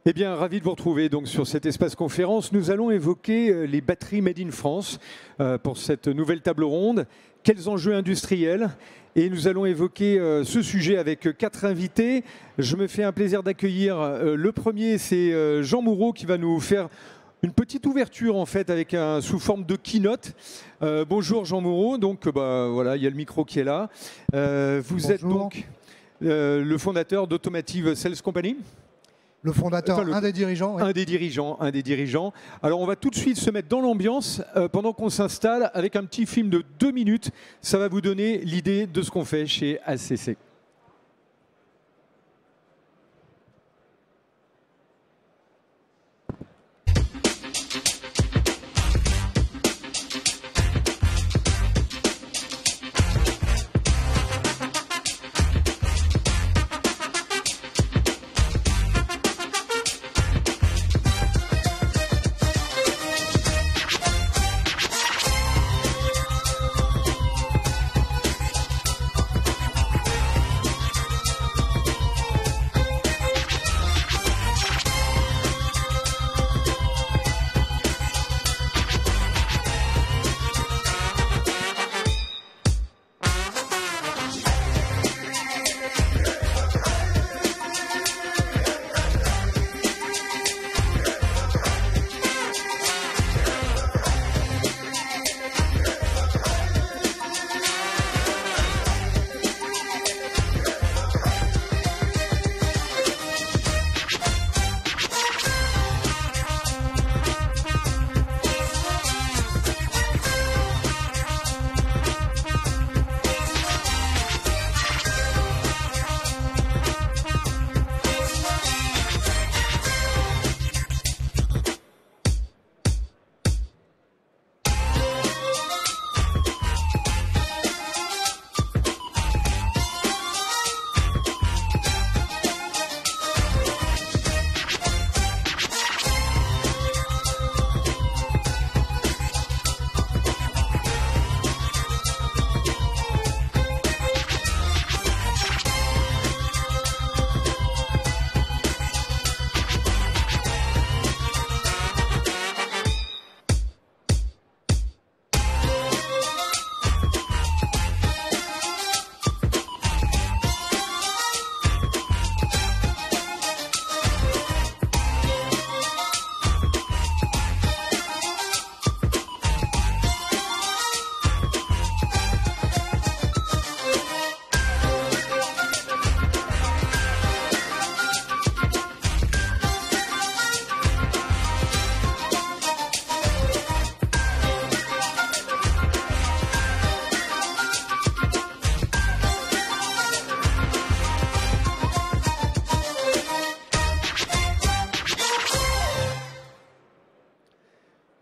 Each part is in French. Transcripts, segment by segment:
Eh bien, ravi de vous retrouver donc sur cet espace conférence. Nous allons évoquer les batteries Made in France pour cette nouvelle table ronde. Quels enjeux industriels? Et nous allons évoquer ce sujet avec 4 invités. Je me fais un plaisir d'accueillir le premier, c'est Jean Moureau qui va nous faire une petite ouverture en fait avec sous forme de keynote. Bonjour Jean Moureau, donc voilà, il y a le micro qui est là. Vous êtes donc le fondateur d'Automotive Sales Company. Le fondateur, un des dirigeants. Oui. Un des dirigeants. Alors on va tout de suite se mettre dans l'ambiance pendant qu'on s'installe avec un petit film de 2 minutes. Ça va vous donner l'idée de ce qu'on fait chez ACC.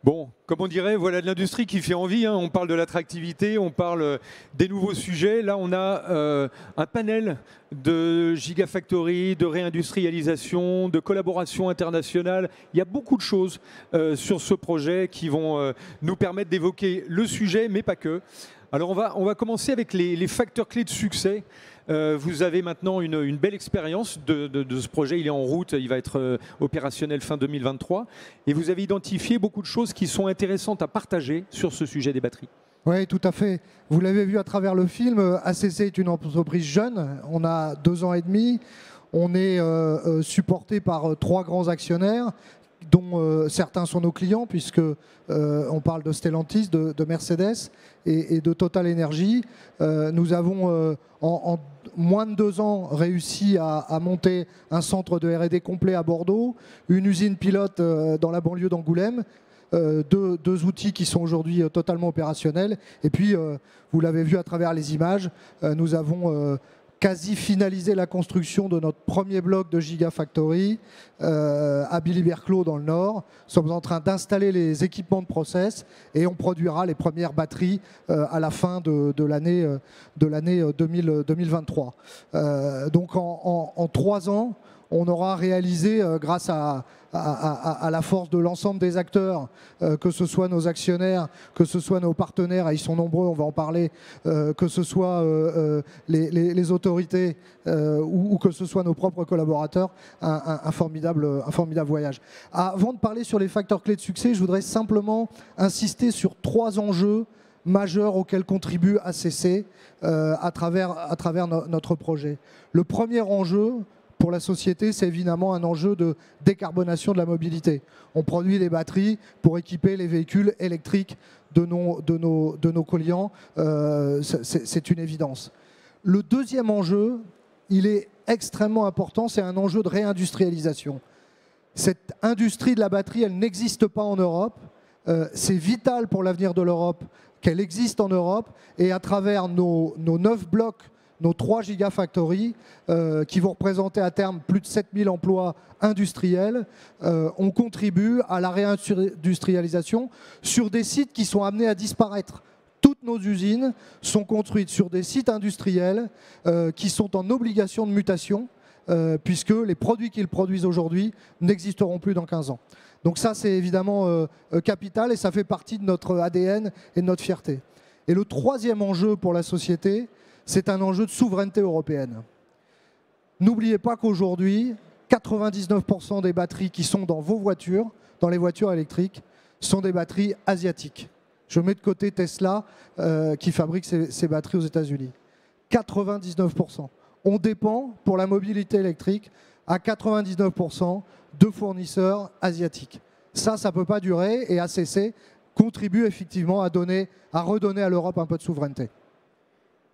Bon, comme on dirait, voilà de l'industrie qui fait envie. On parle de l'attractivité, on parle des nouveaux sujets. Là, on a un panel de gigafactory, de réindustrialisation, de collaboration internationale. Il y a beaucoup de choses sur ce projet qui vont nous permettre d'évoquer le sujet, mais pas que. Alors, on va commencer avec les facteurs clés de succès. Vous avez maintenant une belle expérience de ce projet. Il est en route, il va être opérationnel fin 2023. Et vous avez identifié beaucoup de choses qui sont intéressantes à partager sur ce sujet des batteries. Oui, tout à fait. Vous l'avez vu à travers le film, ACC est une entreprise jeune. On a 2 ans et demi. On est supporté par 3 grands actionnaires, dont certains sont nos clients, puisque on parle de Stellantis, de Mercedes et de Total Energy. Nous avons en moins de 2 ans réussi à monter un centre de R&D complet à Bordeaux, une usine pilote dans la banlieue d'Angoulême, 2 outils qui sont aujourd'hui totalement opérationnels. Et puis, vous l'avez vu à travers les images, nous avons quasi finalisé la construction de notre premier bloc de Gigafactory à Billy-Berclos dans le Nord. Nous sommes en train d'installer les équipements de process et on produira les premières batteries à la fin de l'année 2023. Donc en 3 ans, on aura réalisé, grâce à la force de l'ensemble des acteurs, que ce soit nos actionnaires, que ce soit nos partenaires, et ils sont nombreux, on va en parler, que ce soit les autorités ou que ce soit nos propres collaborateurs, un formidable voyage. Avant de parler sur les facteurs clés de succès, je voudrais simplement insister sur 3 enjeux majeurs auxquels contribue ACC à travers notre projet. Le premier enjeu pour la société, c'est évidemment un enjeu de décarbonation de la mobilité. On produit des batteries pour équiper les véhicules électriques de nos clients, c'est une évidence. Le deuxième enjeu, il est extrêmement important, c'est un enjeu de réindustrialisation. Cette industrie de la batterie, elle n'existe pas en Europe. C'est vital pour l'avenir de l'Europe qu'elle existe en Europe, et à travers nos 9 blocs, nos 3 gigafactories, qui vont représenter à terme plus de 7000 emplois industriels, on contribue à la réindustrialisation sur des sites qui sont amenés à disparaître. Toutes nos usines sont construites sur des sites industriels qui sont en obligation de mutation, puisque les produits qu'ils produisent aujourd'hui n'existeront plus dans 15 ans. Donc ça, c'est évidemment capital, et ça fait partie de notre ADN et de notre fierté. Et le troisième enjeu pour la société, c'est un enjeu de souveraineté européenne. N'oubliez pas qu'aujourd'hui, 99% des batteries qui sont dans vos voitures, dans les voitures électriques, sont des batteries asiatiques. Je mets de côté Tesla, qui fabrique ses batteries aux États-Unis. 99%. On dépend, pour la mobilité électrique, à 99% de fournisseurs asiatiques. Ça ne peut pas durer, et ACC contribue effectivement à redonner à l'Europe un peu de souveraineté.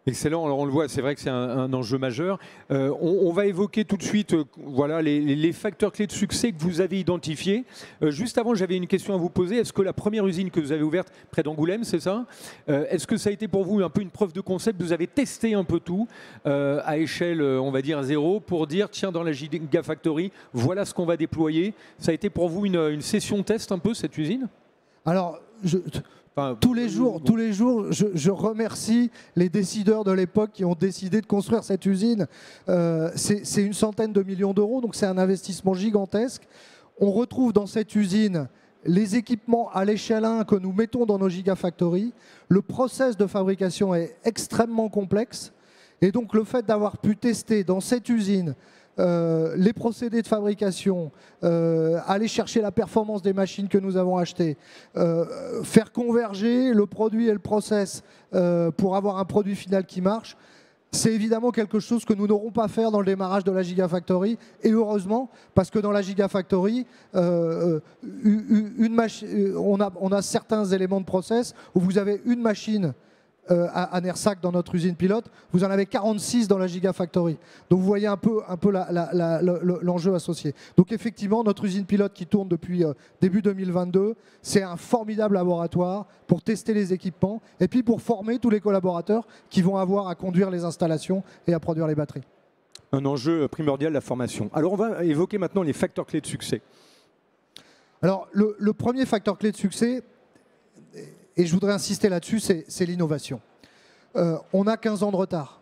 Excellent, alors on le voit, c'est vrai que c'est un enjeu majeur. On va évoquer tout de suite voilà, les facteurs clés de succès que vous avez identifiés. Juste avant, j'avais une question à vous poser. Est-ce que la première usine que vous avez ouverte près d'Angoulême, c'est ça? Est-ce que ça a été pour vous un peu une preuve de concept? Vous avez testé un peu tout à échelle, on va dire, 0 pour dire, tiens, dans la Gigafactory, voilà ce qu'on va déployer. Ça a été pour vous une session test un peu, cette usine? Alors, tous les jours, je remercie les décideurs de l'époque qui ont décidé de construire cette usine. C'est une centaine de millions d'euros, donc c'est un investissement gigantesque. On retrouve dans cette usine les équipements à l'échelle 1 que nous mettons dans nos gigafactories. Le process de fabrication est extrêmement complexe. Et donc le fait d'avoir pu tester dans cette usine les procédés de fabrication, aller chercher la performance des machines que nous avons achetées, faire converger le produit et le process pour avoir un produit final qui marche, c'est évidemment quelque chose que nous n'aurons pas à faire dans le démarrage de la Gigafactory, et heureusement, parce que dans la Gigafactory, on a certains éléments de process où vous avez une machine à Nersac dans notre usine pilote, vous en avez 46 dans la Gigafactory. Donc vous voyez un peu l'enjeu associé. Donc effectivement, notre usine pilote qui tourne depuis début 2022, c'est un formidable laboratoire pour tester les équipements et puis pour former tous les collaborateurs qui vont avoir à conduire les installations et à produire les batteries. Un enjeu primordial, la formation. Alors on va évoquer maintenant les facteurs clés de succès. Alors le premier facteur clé de succès, et je voudrais insister là-dessus, c'est l'innovation. On a 15 ans de retard.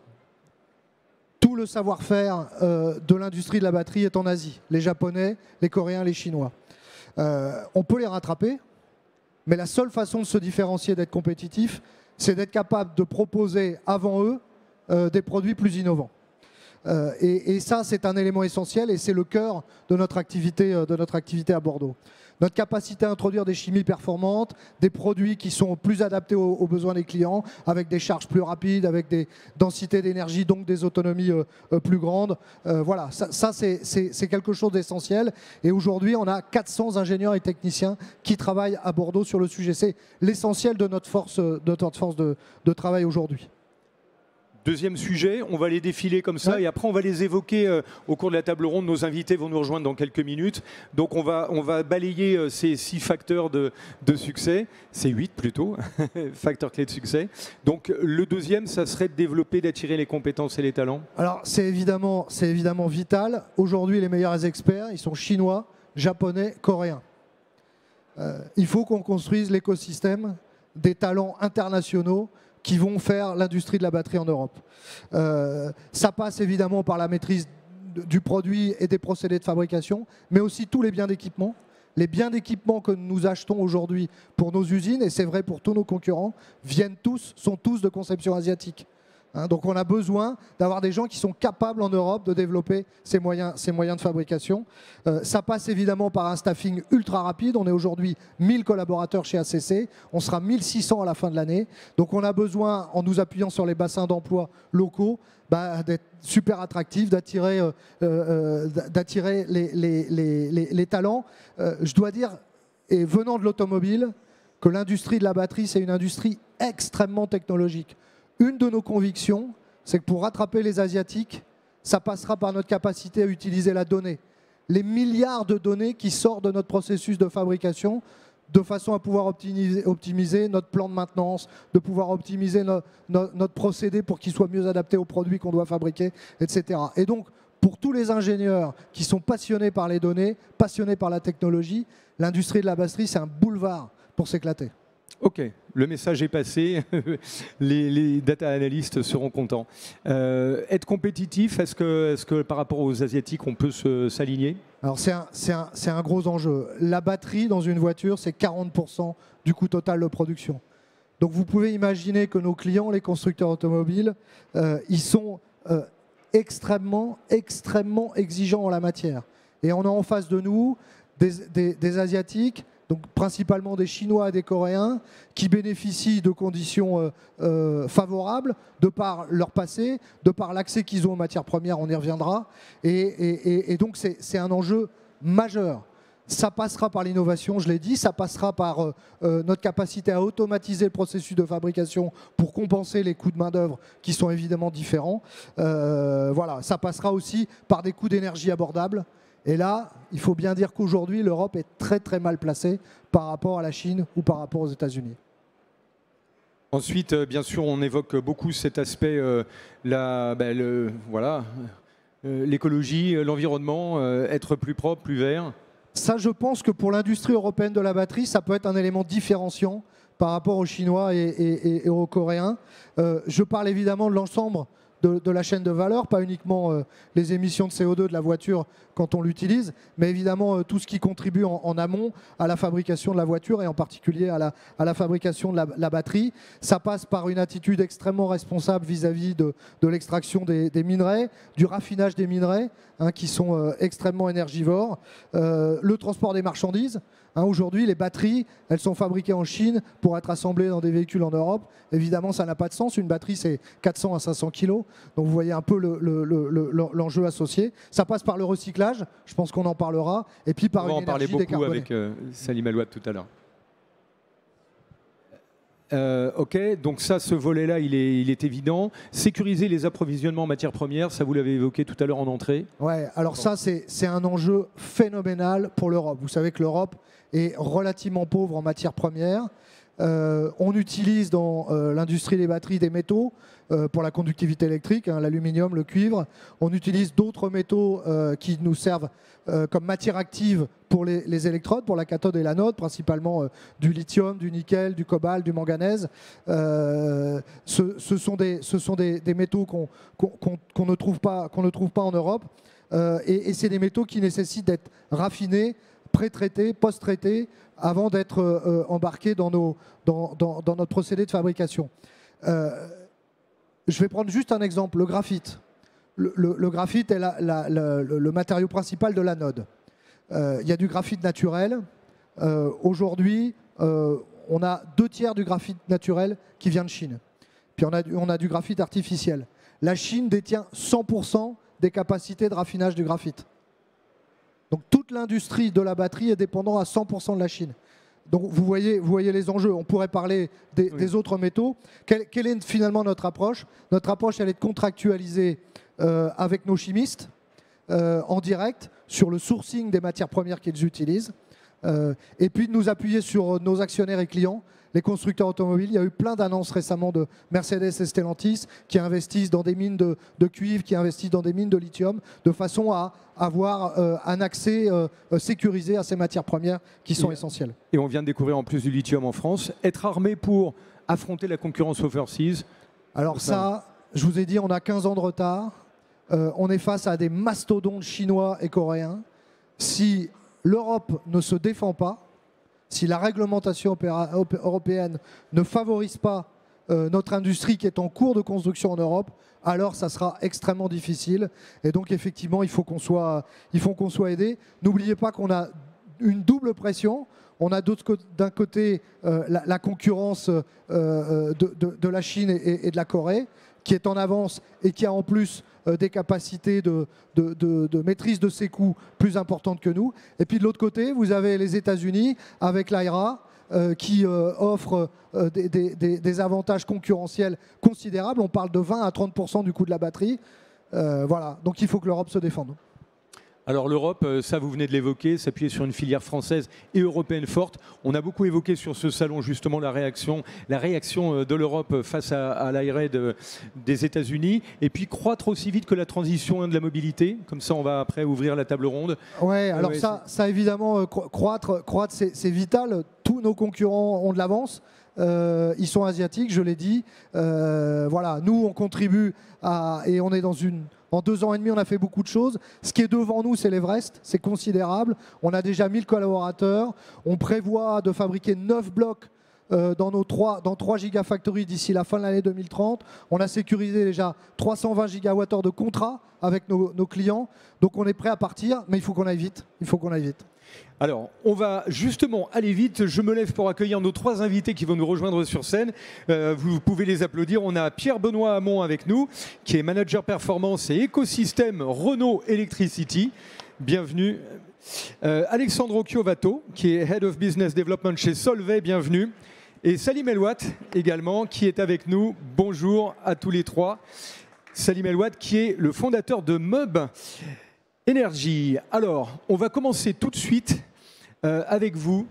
Tout le savoir-faire de l'industrie de la batterie est en Asie. Les Japonais, les Coréens, les Chinois. On peut les rattraper, mais la seule façon de se différencier, d'être compétitif, c'est d'être capable de proposer avant eux des produits plus innovants. Et ça, c'est un élément essentiel et c'est le cœur de notre activité à Bordeaux. Notre capacité à introduire des chimies performantes, des produits qui sont plus adaptés aux besoins des clients, avec des charges plus rapides, avec des densités d'énergie, donc des autonomies plus grandes. Voilà, ça c'est quelque chose d'essentiel. Et aujourd'hui, on a 400 ingénieurs et techniciens qui travaillent à Bordeaux sur le sujet. C'est l'essentiel de notre force de travail aujourd'hui. Deuxième sujet, on va les défiler comme ça, ouais. Et après on va les évoquer au cours de la table ronde. Nos invités vont nous rejoindre dans quelques minutes. Donc on va balayer ces 6 facteurs de succès, ces 8 plutôt, facteurs clés de succès. Donc le deuxième, ça serait de développer, d'attirer les compétences et les talents. Alors c'est évidemment vital. Aujourd'hui, les meilleurs experts, ils sont chinois, japonais, coréens. Il faut qu'on construise l'écosystème des talents internationaux qui vont faire l'industrie de la batterie en Europe. Ça passe évidemment par la maîtrise du produit et des procédés de fabrication, mais aussi tous les biens d'équipement. Les biens d'équipement que nous achetons aujourd'hui pour nos usines, et c'est vrai pour tous nos concurrents, sont tous de conception asiatique. Donc on a besoin d'avoir des gens qui sont capables en Europe de développer ces moyens de fabrication. Ça passe évidemment par un staffing ultra rapide. On est aujourd'hui 1000 collaborateurs chez ACC. On sera 1600 à la fin de l'année. Donc on a besoin, en nous appuyant sur les bassins d'emploi locaux, d'être super attractif, d'attirer les talents. Je dois dire, et venant de l'automobile, que l'industrie de la batterie, c'est une industrie extrêmement technologique. Une de nos convictions, c'est que pour rattraper les Asiatiques, ça passera par notre capacité à utiliser la donnée. Les milliards de données qui sortent de notre processus de fabrication, de façon à pouvoir optimiser notre plan de maintenance, de pouvoir optimiser notre procédé pour qu'il soit mieux adapté aux produits qu'on doit fabriquer, etc. Et donc, pour tous les ingénieurs qui sont passionnés par les données, passionnés par la technologie, l'industrie de la batterie, c'est un boulevard pour s'éclater. Ok, le message est passé, les data analystes seront contents. Être compétitif, est-ce que par rapport aux Asiatiques, on peut s'aligner? Alors c'est un gros enjeu. La batterie dans une voiture, c'est 40% du coût total de production. Donc vous pouvez imaginer que nos clients, les constructeurs automobiles, ils sont extrêmement exigeants en la matière. Et on a en face de nous des Asiatiques, donc principalement des Chinois et des Coréens, qui bénéficient de conditions favorables, de par leur passé, de par l'accès qu'ils ont aux matières premières, on y reviendra. Et donc c'est un enjeu majeur. Ça passera par l'innovation, je l'ai dit, ça passera par notre capacité à automatiser le processus de fabrication pour compenser les coûts de main-d'œuvre qui sont évidemment différents. Voilà, ça passera aussi par des coûts d'énergie abordables. Et là, il faut bien dire qu'aujourd'hui, l'Europe est très mal placée par rapport à la Chine ou par rapport aux États-Unis. Ensuite, bien sûr, on évoque beaucoup cet aspect, l'écologie, l'environnement, être plus propre, plus vert. Ça, je pense que pour l'industrie européenne de la batterie, ça peut être un élément différenciant par rapport aux Chinois et aux Coréens. Je parle évidemment de l'ensemble de la chaîne de valeur, pas uniquement les émissions de CO2 de la voiture quand on l'utilise, mais évidemment tout ce qui contribue en amont à la fabrication de la voiture et en particulier à la fabrication de la batterie. Ça passe par une attitude extrêmement responsable vis-à-vis de l'extraction des minerais, du raffinage des minerais, qui sont extrêmement énergivores, le transport des marchandises. Aujourd'hui, les batteries, elles sont fabriquées en Chine pour être assemblées dans des véhicules en Europe. Évidemment, ça n'a pas de sens. Une batterie, c'est 400 à 500 kilos. Donc, vous voyez un peu l'enjeu associé. Ça passe par le recyclage. Je pense qu'on en parlera. Et puis par une énergie décarbonée. On va en parler beaucoup avec Salim Alouad tout à l'heure. Ok, donc ça, ce volet-là, il est évident. Sécuriser les approvisionnements en matières premières, ça vous l'avez évoqué tout à l'heure en entrée. Ouais, alors ça, c'est un enjeu phénoménal pour l'Europe. Vous savez que l'Europe est relativement pauvre en matières premières. On utilise dans l'industrie des batteries des métaux pour la conductivité électrique, l'aluminium, le cuivre. On utilise d'autres métaux qui nous servent comme matière active pour les électrodes, pour la cathode et l'anode, principalement du lithium, du nickel, du cobalt, du manganèse. Ce sont des métaux qu'on ne trouve pas en Europe. Et c'est des métaux qui nécessitent d'être raffinés, pré-traités, post-traités, avant d'être embarqués dans notre procédé de fabrication. Je vais prendre juste un exemple, le graphite. Le graphite est le matériau principal de l'anode. Il y a du graphite naturel. Aujourd'hui, on a 2/3 du graphite naturel qui vient de Chine. Puis on a du graphite artificiel. La Chine détient 100% des capacités de raffinage du graphite. Donc toute l'industrie de la batterie est dépendante à 100% de la Chine. Donc vous voyez les enjeux. On pourrait parler des autres métaux. Quelle est finalement notre approche? Notre approche, elle est de contractualiser avec nos chimistes en direct sur le sourcing des matières premières qu'ils utilisent. Et puis de nous appuyer sur nos actionnaires et clients, les constructeurs automobiles. Il y a eu plein d'annonces récemment de Mercedes et Stellantis qui investissent dans des mines de cuivre, qui investissent dans des mines de lithium, de façon à avoir un accès sécurisé à ces matières premières qui sont essentielles. Et on vient de découvrir en plus du lithium en France. Être armé pour affronter la concurrence overseas. Alors ça, je vous ai dit, on a 15 ans de retard. on est face à des mastodontes chinois et coréens. Si l'Europe ne se défend pas, si la réglementation européenne ne favorise pas notre industrie qui est en cours de construction en Europe, alors ça sera extrêmement difficile. Et donc effectivement, il faut qu'on soit aidé. N'oubliez pas qu'on a une double pression. On a d'un côté la concurrence de la Chine et de la Corée, qui est en avance et qui a en plus des capacités de maîtrise de ses coûts plus importantes que nous. Et puis de l'autre côté, vous avez les États-Unis avec l'IRA qui offre des avantages concurrentiels considérables. On parle de 20 à 30% du coût de la batterie. Voilà, donc il faut que l'Europe se défende. Alors l'Europe, ça vous venez de l'évoquer, s'appuyer sur une filière française et européenne forte. On a beaucoup évoqué sur ce salon justement la réaction de l'Europe face à l'IRA des États-Unis. Et puis croître aussi vite que la transition de la mobilité. Comme ça, on va après ouvrir la table ronde. Ouais, alors ça évidemment, croître c'est vital. Tous nos concurrents ont de l'avance. Ils sont asiatiques, je l'ai dit. Voilà, nous, on contribue et on est en 2 ans et demi, on a fait beaucoup de choses. Ce qui est devant nous, c'est l'Everest. C'est considérable. On a déjà 1000 collaborateurs. On prévoit de fabriquer 9 blocs dans 3 gigafactories d'ici la fin de l'année 2030. On a sécurisé déjà 320 gigawattheures de contrats avec nos clients. Donc on est prêt à partir, mais il faut qu'on aille vite. Il faut qu'on aille vite. Alors, on va justement aller vite. Je me lève pour accueillir nos 3 invités qui vont nous rejoindre sur scène. Vous pouvez les applaudir. On a Pierre-Benoît Hamon avec nous, qui est manager performance et écosystème Renault Electricity. Bienvenue. Alexandro Chiovato, qui est Head of Business Development chez Solvay. Bienvenue. Et Salim Elouat également, qui est avec nous. Bonjour à tous les 3. Salim Elouat, qui est le fondateur de MEUB Énergie. Alors, on va commencer tout de suite avec vous,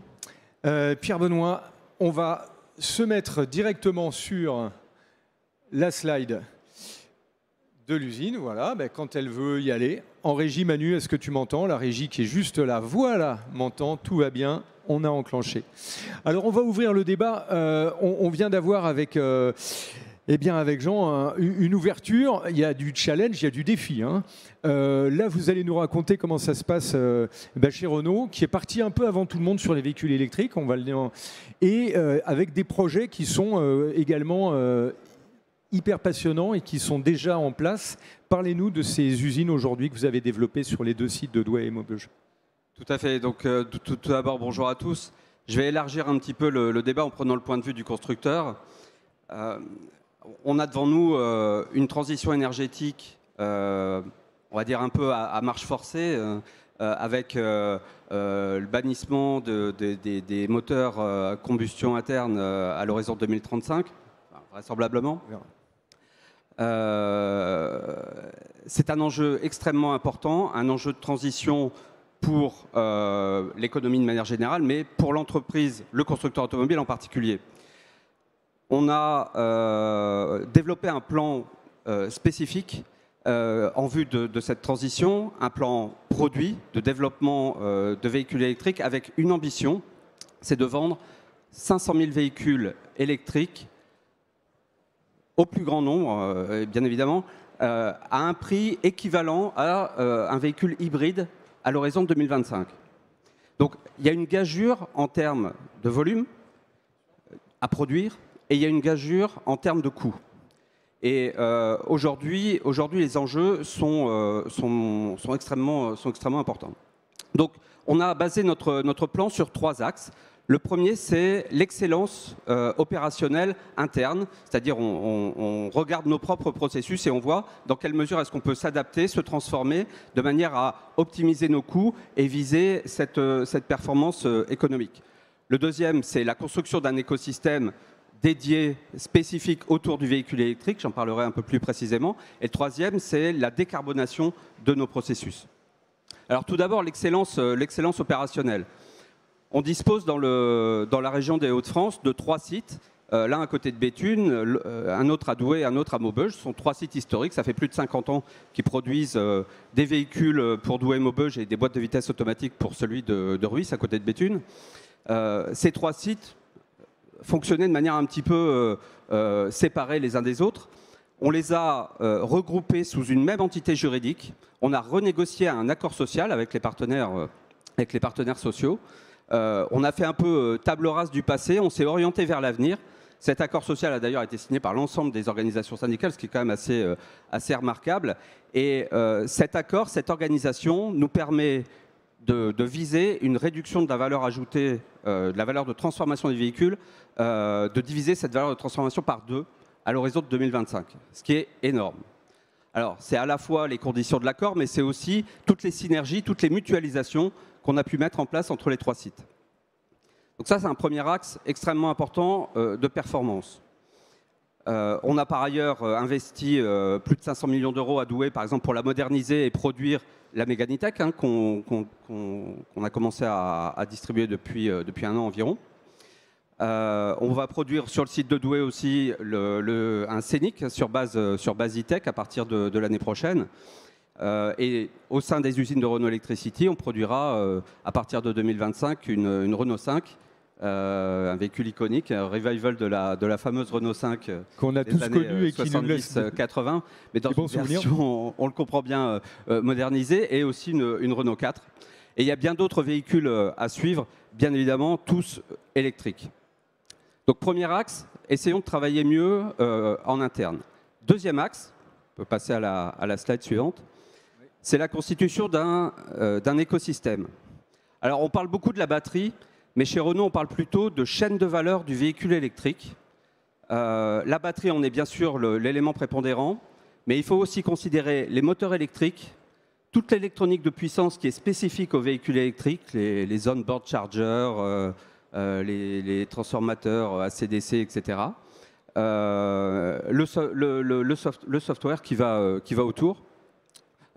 Pierre-Benoît. On va se mettre directement sur la slide de l'usine. Voilà, quand elle veut y aller. En régie, Manu, est-ce que tu m'entends? La régie qui est juste là. Voilà, m'entend, tout va bien. On a enclenché. Alors, on va ouvrir le débat. On vient d'avoir avec Jean, une ouverture, il y a du challenge, il y a du défi. Hein. Là, vous allez nous raconter comment ça se passe chez Renault, qui est parti un peu avant tout le monde sur les véhicules électriques, on va le dire, et avec des projets qui sont également hyper passionnants et qui sont déjà en place. Parlez-nous de ces usines aujourd'hui que vous avez développées sur les 2 sites de Douai et Maubeuge. Tout à fait. Donc, tout d'abord, bonjour à tous. Je vais élargir un petit peu le débat en prenant le point de vue du constructeur. On a devant nous une transition énergétique, on va dire un peu à marche forcée, avec le bannissement des moteurs combustion interne à l'horizon 2035, vraisemblablement. C'est un enjeu extrêmement important, un enjeu de transition pour l'économie de manière générale, mais pour l'entreprise, le constructeur automobile en particulier. On a développé un plan spécifique en vue de cette transition, un plan produit de développement de véhicules électriques avec une ambition, c'est de vendre 500 000 véhicules électriques au plus grand nombre, bien évidemment, à un prix équivalent à un véhicule hybride à l'horizon 2025. Donc il y a une gageure en termes de volume à produire et il y a une gageure en termes de coût. Et aujourd'hui, les enjeux sont extrêmement importants. Donc on a basé notre plan sur 3 axes. Le premier, c'est l'excellence opérationnelle interne, c'est-à-dire on regarde nos propres processus et on voit dans quelle mesure est-ce qu'on peut s'adapter, se transformer de manière à optimiser nos coûts et viser cette performance économique. Le deuxième, c'est la construction d'un écosystème dédié, spécifique autour du véhicule électrique, j'en parlerai un peu plus précisément. Et le troisième, c'est la décarbonation de nos processus. Alors tout d'abord, l'excellence opérationnelle. On dispose dans la région des Hauts-de-France de 3 sites, l'un à côté de Béthune, un autre à Douai, un autre à Maubeuge. Ce sont 3 sites historiques, ça fait plus de 50 ans qu'ils produisent des véhicules pour Douai et Maubeuge et des boîtes de vitesse automatiques pour celui de Rhuys, à côté de Béthune. Ces 3 sites fonctionnaient de manière un petit peu séparée les uns des autres. On les a regroupés sous une même entité juridique. On a renégocié un accord social avec les partenaires sociaux. On a fait un peu table rase du passé, on s'est orienté vers l'avenir. Cet accord social a d'ailleurs été signé par l'ensemble des organisations syndicales, ce qui est quand même assez remarquable. Et cet accord, cette organisation nous permet de viser une réduction de la valeur ajoutée, de la valeur de transformation des véhicules, de diviser cette valeur de transformation par 2 à l'horizon de 2025, ce qui est énorme. Alors, c'est à la fois les conditions de l'accord, mais c'est aussi toutes les synergies, toutes les mutualisations qu'on a pu mettre en place entre les 3 sites. Donc ça, c'est un premier axe extrêmement important de performance. On a par ailleurs investi plus de 500 millions d'euros à Douai, par exemple, pour la moderniser et produire la Méganitech, hein, qu'on a commencé à distribuer depuis 1 an environ. On va produire sur le site de Douai aussi un Scénic sur base e-tech à partir de l'année prochaine. Et au sein des usines de Renault Electricity, on produira à partir de 2025 une Renault 5, un véhicule iconique, un revival de la fameuse Renault 5 qu'on a tous connu et qui nous laisse 80, mais dans une version, on le comprend bien, modernisée, et aussi une Renault 4. Et il y a bien d'autres véhicules à suivre, bien évidemment, tous électriques. Donc premier axe, essayons de travailler mieux en interne. Deuxième axe, on peut passer à la slide suivante, c'est la constitution d'un écosystème. Alors on parle beaucoup de la batterie, mais chez Renault on parle plutôt de chaîne de valeur du véhicule électrique. La batterie en est bien sûr l'élément prépondérant, mais il faut aussi considérer les moteurs électriques, toute l'électronique de puissance qui est spécifique aux véhicules électriques, les on-board chargers, les transformateurs AC/DC, etc. Le software qui va autour.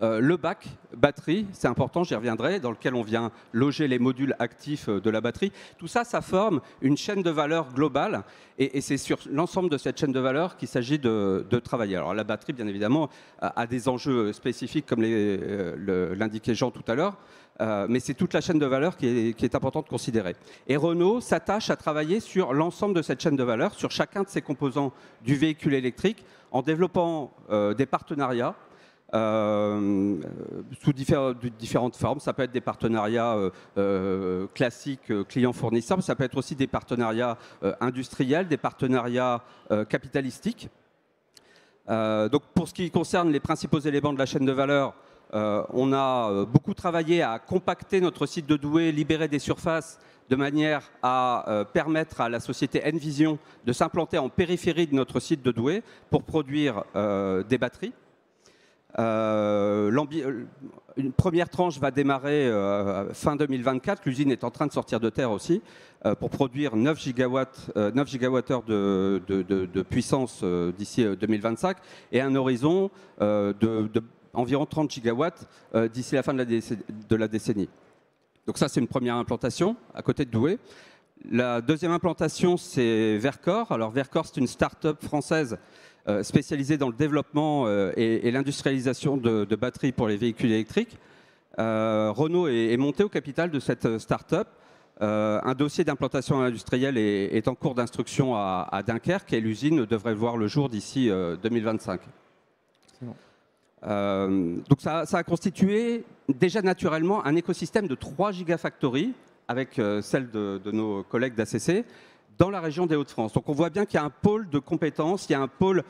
Le bac batterie, c'est important, j'y reviendrai, dans lequel on vient loger les modules actifs de la batterie. Tout ça, ça forme une chaîne de valeur globale et c'est sur l'ensemble de cette chaîne de valeur qu'il s'agit de travailler. Alors la batterie, bien évidemment, a des enjeux spécifiques comme l'indiquait Jean tout à l'heure, mais c'est toute la chaîne de valeur qui est importante de considérer. Et Renault s'attache à travailler sur l'ensemble de cette chaîne de valeur, sur chacun de ces composants du véhicule électrique, en développant des partenariats sous différentes formes. Ça peut être des partenariats classiques clients-fournisseurs, mais ça peut être aussi des partenariats industriels, des partenariats capitalistiques. Donc pour ce qui concerne les principaux éléments de la chaîne de valeur, on a beaucoup travaillé à compacter notre site de Douai, libérer des surfaces de manière à permettre à la société Envision de s'implanter en périphérie de notre site de Douai pour produire des batteries. Une première tranche va démarrer fin 2024. L'usine est en train de sortir de terre aussi pour produire 9 gigawattheures de puissance d'ici 2025 et un horizon d'environ 30 gigawatts d'ici la fin de la décennie. Donc ça, c'est une première implantation à côté de Douai. La deuxième implantation, c'est Verkor. Alors Verkor, c'est une start-up française spécialisée dans le développement et l'industrialisation de batteries pour les véhicules électriques. Renault est monté au capital de cette start-up. Un dossier d'implantation industrielle est en cours d'instruction à Dunkerque et l'usine devrait voir le jour d'ici 2025. Donc ça a constitué déjà naturellement un écosystème de 3 gigafactories avec celle de nos collègues d'ACC dans la région des Hauts-de-France. Donc on voit bien qu'il y a un pôle de compétences, il y a un pôle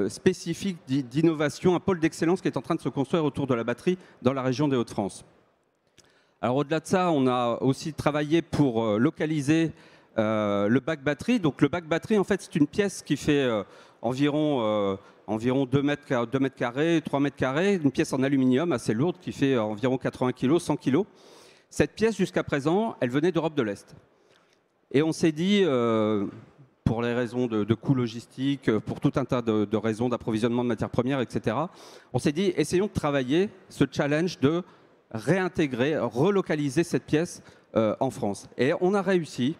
spécifique d'innovation, un pôle d'excellence qui est en train de se construire autour de la batterie dans la région des Hauts-de-France. Alors au-delà de ça, on a aussi travaillé pour localiser le bac batterie. Donc le bac batterie, en fait, c'est une pièce qui fait environ 2 mètres carrés, 3 mètres carrés, une pièce en aluminium assez lourde qui fait environ 80 kg, 100 kg. Cette pièce, jusqu'à présent, elle venait d'Europe de l'Est. Et on s'est dit, pour les raisons de coûts logistiques, pour tout un tas de raisons d'approvisionnement de matières premières, etc., on s'est dit, essayons de travailler ce challenge de réintégrer, relocaliser cette pièce en France. Et on a réussi.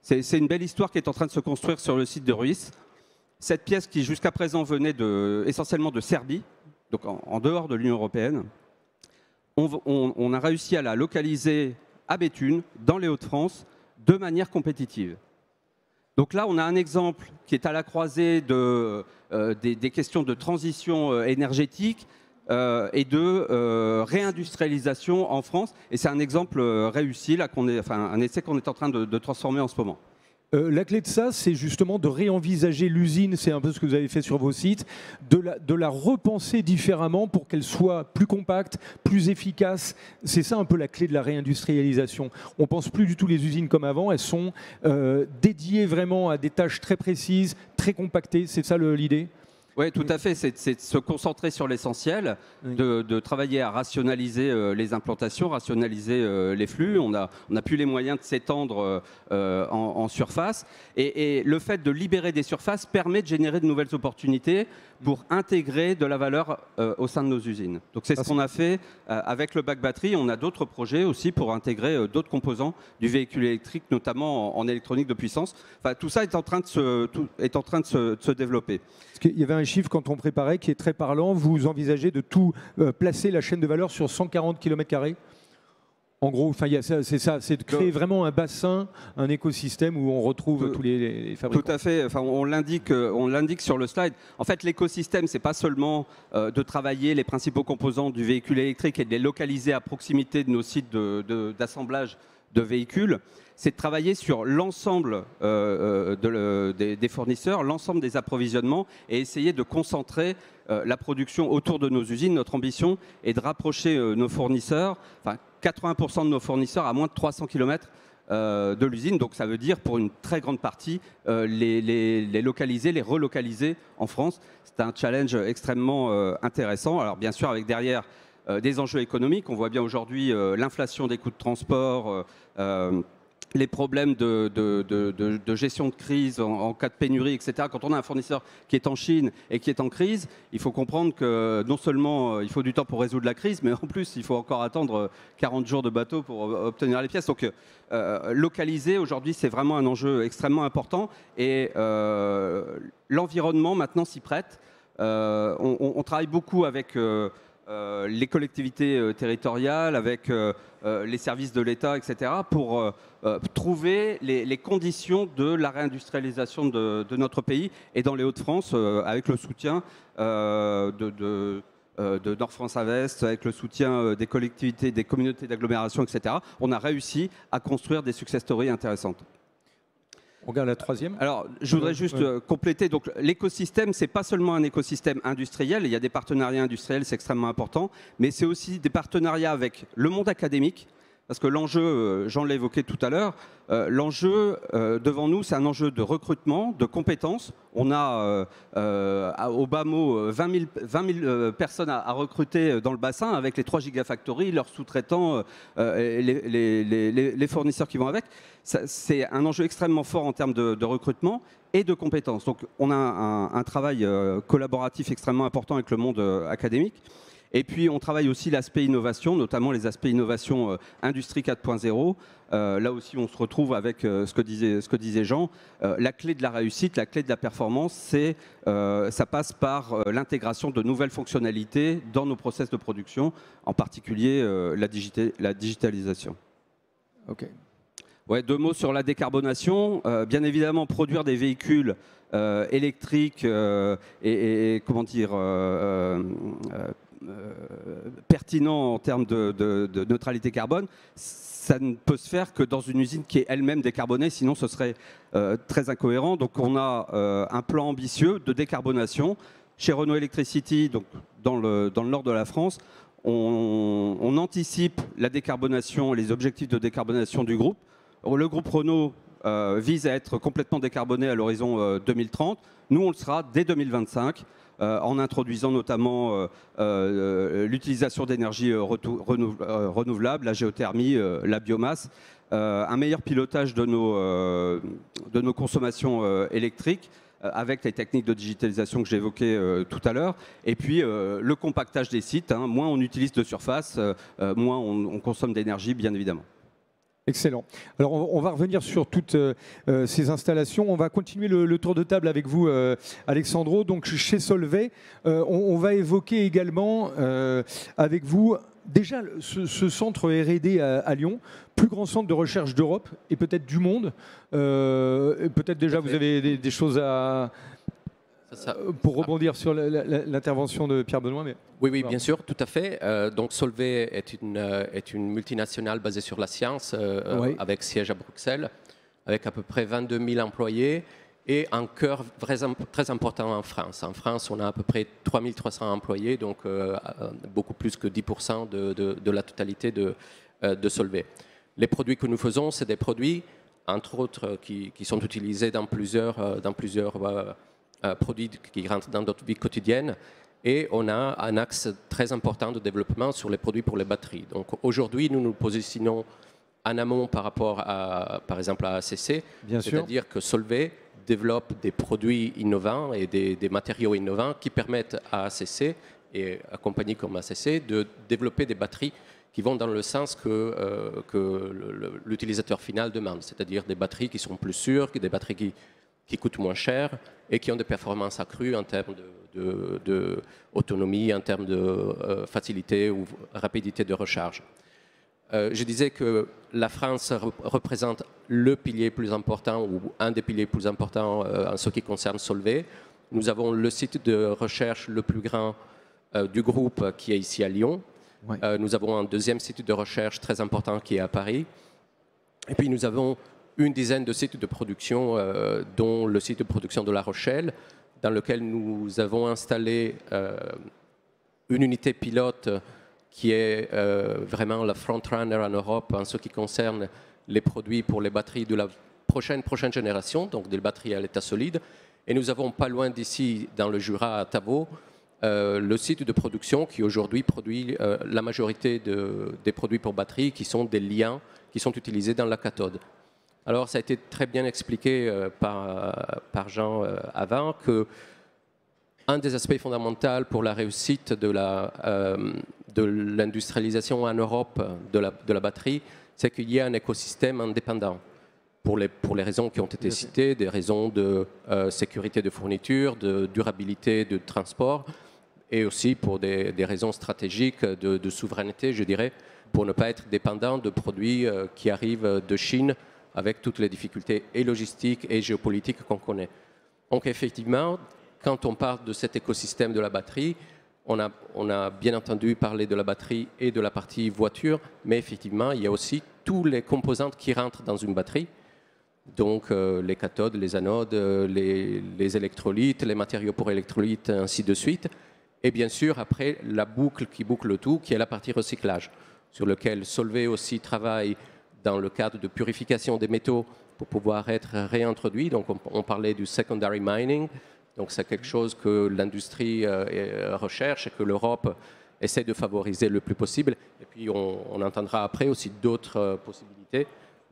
C'est une belle histoire qui est en train de se construire sur le site de Ruisse. Cette pièce qui, jusqu'à présent, venait essentiellement de Serbie, donc en dehors de l'Union européenne, on a réussi à la localiser à Béthune, dans les Hauts-de-France, de manière compétitive. Donc là, on a un exemple qui est à la croisée des questions de transition énergétique et de réindustrialisation en France. Et c'est un exemple réussi, là, un essai qu'on est en train de transformer en ce moment. La clé de ça, c'est justement de réenvisager l'usine, c'est un peu ce que vous avez fait sur vos sites, de la repenser différemment pour qu'elle soit plus compacte, plus efficace. C'est ça un peu la clé de la réindustrialisation. On ne pense plus du tout les usines comme avant, elles sont dédiées vraiment à des tâches très précises, très compactées, c'est ça l'idée ? Oui, tout à fait. C'est de se concentrer sur l'essentiel, oui. de travailler à rationaliser les implantations, rationaliser les flux. On n'a plus les moyens de s'étendre en surface. Et le fait de libérer des surfaces permet de générer de nouvelles opportunités pour intégrer de la valeur au sein de nos usines. Donc c'est ce qu'on a fait avec le bac batterie. On a d'autres projets aussi pour intégrer d'autres composants du véhicule électrique, notamment en électronique de puissance. Enfin, tout ça est en train de se développer. Parce qu'il y avait un chiffre quand on préparait qui est très parlant. Vous envisagez de tout placer la chaîne de valeur sur 140 km². En gros, c'est ça, c'est de créer vraiment un bassin, un écosystème où on retrouve tous les fabricants. Tout à fait. Enfin, on l'indique sur le slide. En fait, l'écosystème, c'est pas seulement de travailler les principaux composants du véhicule électrique et de les localiser à proximité de nos sites d'assemblage de véhicules. C'est de travailler sur l'ensemble des fournisseurs, l'ensemble des approvisionnements et essayer de concentrer la production autour de nos usines. Notre ambition est de rapprocher nos fournisseurs, 80% de nos fournisseurs à moins de 300 km de l'usine. Donc ça veut dire pour une très grande partie les localiser, les relocaliser en France. C'est un challenge extrêmement intéressant. Alors bien sûr avec derrière des enjeux économiques. On voit bien aujourd'hui l'inflation des coûts de transport, les problèmes de gestion de crise en cas de pénurie, etc. Quand on a un fournisseur qui est en Chine et qui est en crise, il faut comprendre que non seulement il faut du temps pour résoudre la crise, mais en plus il faut encore attendre 40 jours de bateau pour obtenir les pièces. Donc localiser aujourd'hui c'est vraiment un enjeu extrêmement important et l'environnement maintenant s'y prête. On travaille beaucoup avec les collectivités territoriales, avec les services de l'État, etc., pour trouver les conditions de la réindustrialisation de notre pays et dans les Hauts-de-France, avec le soutien de Nord France Invest, avec le soutien des collectivités, des communautés d'agglomération, etc., on a réussi à construire des success stories intéressantes. On regarde la troisième. Alors, je voudrais juste compléter. Donc, l'écosystème, c'est pas seulement un écosystème industriel. Il y a des partenariats industriels, c'est extrêmement important, mais c'est aussi des partenariats avec le monde académique. Parce que l'enjeu, Jean l'a évoqué tout à l'heure, l'enjeu devant nous, c'est un enjeu de recrutement, de compétences. On a au bas mot 20 000 personnes à recruter dans le bassin avec les 3 gigafactories, leurs sous-traitants, les fournisseurs qui vont avec. C'est un enjeu extrêmement fort en termes de recrutement et de compétences. Donc on a un travail collaboratif extrêmement important avec le monde académique. Et puis, on travaille aussi l'aspect innovation, notamment les aspects innovation industrie 4.0. Là aussi, on se retrouve avec ce que disait Jean. La clé de la réussite, la clé de la performance, ça passe par l'intégration de nouvelles fonctionnalités dans nos process de production, en particulier la digitalisation. OK. Ouais, 2 mots sur la décarbonation. Bien évidemment, produire des véhicules électriques et comment dire pertinent en termes de neutralité carbone, ça ne peut se faire que dans une usine qui est elle-même décarbonée, sinon ce serait très incohérent. Donc on a un plan ambitieux de décarbonation. Chez Renault Electricity, donc dans le nord de la France, on anticipe la décarbonation, les objectifs de décarbonation du groupe. Le groupe Renault vise à être complètement décarboné à l'horizon 2030. Nous, on le sera dès 2025. En introduisant notamment l'utilisation d'énergies renouvelables, la géothermie, la biomasse, un meilleur pilotage de nos consommations électriques avec les techniques de digitalisation que j'évoquais tout à l'heure, et puis le compactage des sites. Moins on utilise de surface, moins on consomme d'énergie, bien évidemment. Excellent. Alors on va revenir sur toutes ces installations. On va continuer le tour de table avec vous, Alexandro. Donc chez Solvay, on va évoquer également avec vous déjà ce centre R&D à Lyon, plus grand centre de recherche d'Europe et peut-être du monde. Peut-être déjà vous avez des choses à... Pour rebondir sur l'intervention de Pierre Benoît. Mais... Oui, bien sûr, tout à fait. Donc Solvay est une multinationale basée sur la science, oui, avec siège à Bruxelles, avec à peu près 22 000 employés et un cœur très important en France. En France, on a à peu près 3 300 employés, donc beaucoup plus que 10% de la totalité de Solvay. Les produits que nous faisons, c'est des produits, entre autres, qui sont utilisés dans plusieurs produits qui rentrent dans notre vie quotidienne, et on a un axe très important de développement sur les produits pour les batteries. Donc aujourd'hui, nous nous positionnons en amont par rapport à, par exemple, à ACC, c'est-à-dire que Solvay développe des produits innovants et des matériaux innovants qui permettent à ACC et à compagnies comme ACC de développer des batteries qui vont dans le sens que l'utilisateur final demande, c'est-à-dire des batteries qui sont plus sûres, des batteries qui coûtent moins cher et qui ont des performances accrues en termes d'autonomie, en termes de facilité ou rapidité de recharge. Je disais que la France représente le pilier plus important ou un des piliers plus importants en ce qui concerne Solvay. Nous avons le site de recherche le plus grand du groupe qui est ici à Lyon. Ouais. Nous avons un deuxième site de recherche très important qui est à Paris. Et puis nous avons une dizaine de sites de production, dont le site de production de La Rochelle, dans lequel nous avons installé une unité pilote qui est vraiment la front-runner en Europe en ce qui concerne les produits pour les batteries de la prochaine génération, donc des batteries à l'état solide. Et nous avons pas loin d'ici, dans le Jura, à Tavaux, le site de production qui aujourd'hui produit la majorité des produits pour batteries qui sont des liants qui sont utilisés dans la cathode. Alors, ça a été très bien expliqué par Jean avant que un des aspects fondamentaux pour la réussite de l'industrialisation en Europe de la batterie, c'est qu'il y ait un écosystème indépendant. Pour les raisons qui ont été citées, des raisons de sécurité de fourniture, de durabilité de transport, et aussi pour des raisons stratégiques de souveraineté, je dirais, pour ne pas être dépendant de produits qui arrivent de Chine, avec toutes les difficultés et logistiques et géopolitiques qu'on connaît. Donc effectivement, quand on parle de cet écosystème de la batterie, on a bien entendu parler de la batterie et de la partie voiture, mais effectivement, il y a aussi tous les composantes qui rentrent dans une batterie, donc les cathodes, les anodes, les électrolytes, les matériaux pour électrolytes, ainsi de suite. Et bien sûr, après, la boucle qui boucle le tout, qui est la partie recyclage, sur lequel Solvay aussi travaille dans le cadre de purification des métaux pour pouvoir être réintroduits. Donc on parlait du secondary mining, donc c'est quelque chose que l'industrie recherche et que l'Europe essaie de favoriser le plus possible. Et puis on entendra après aussi d'autres possibilités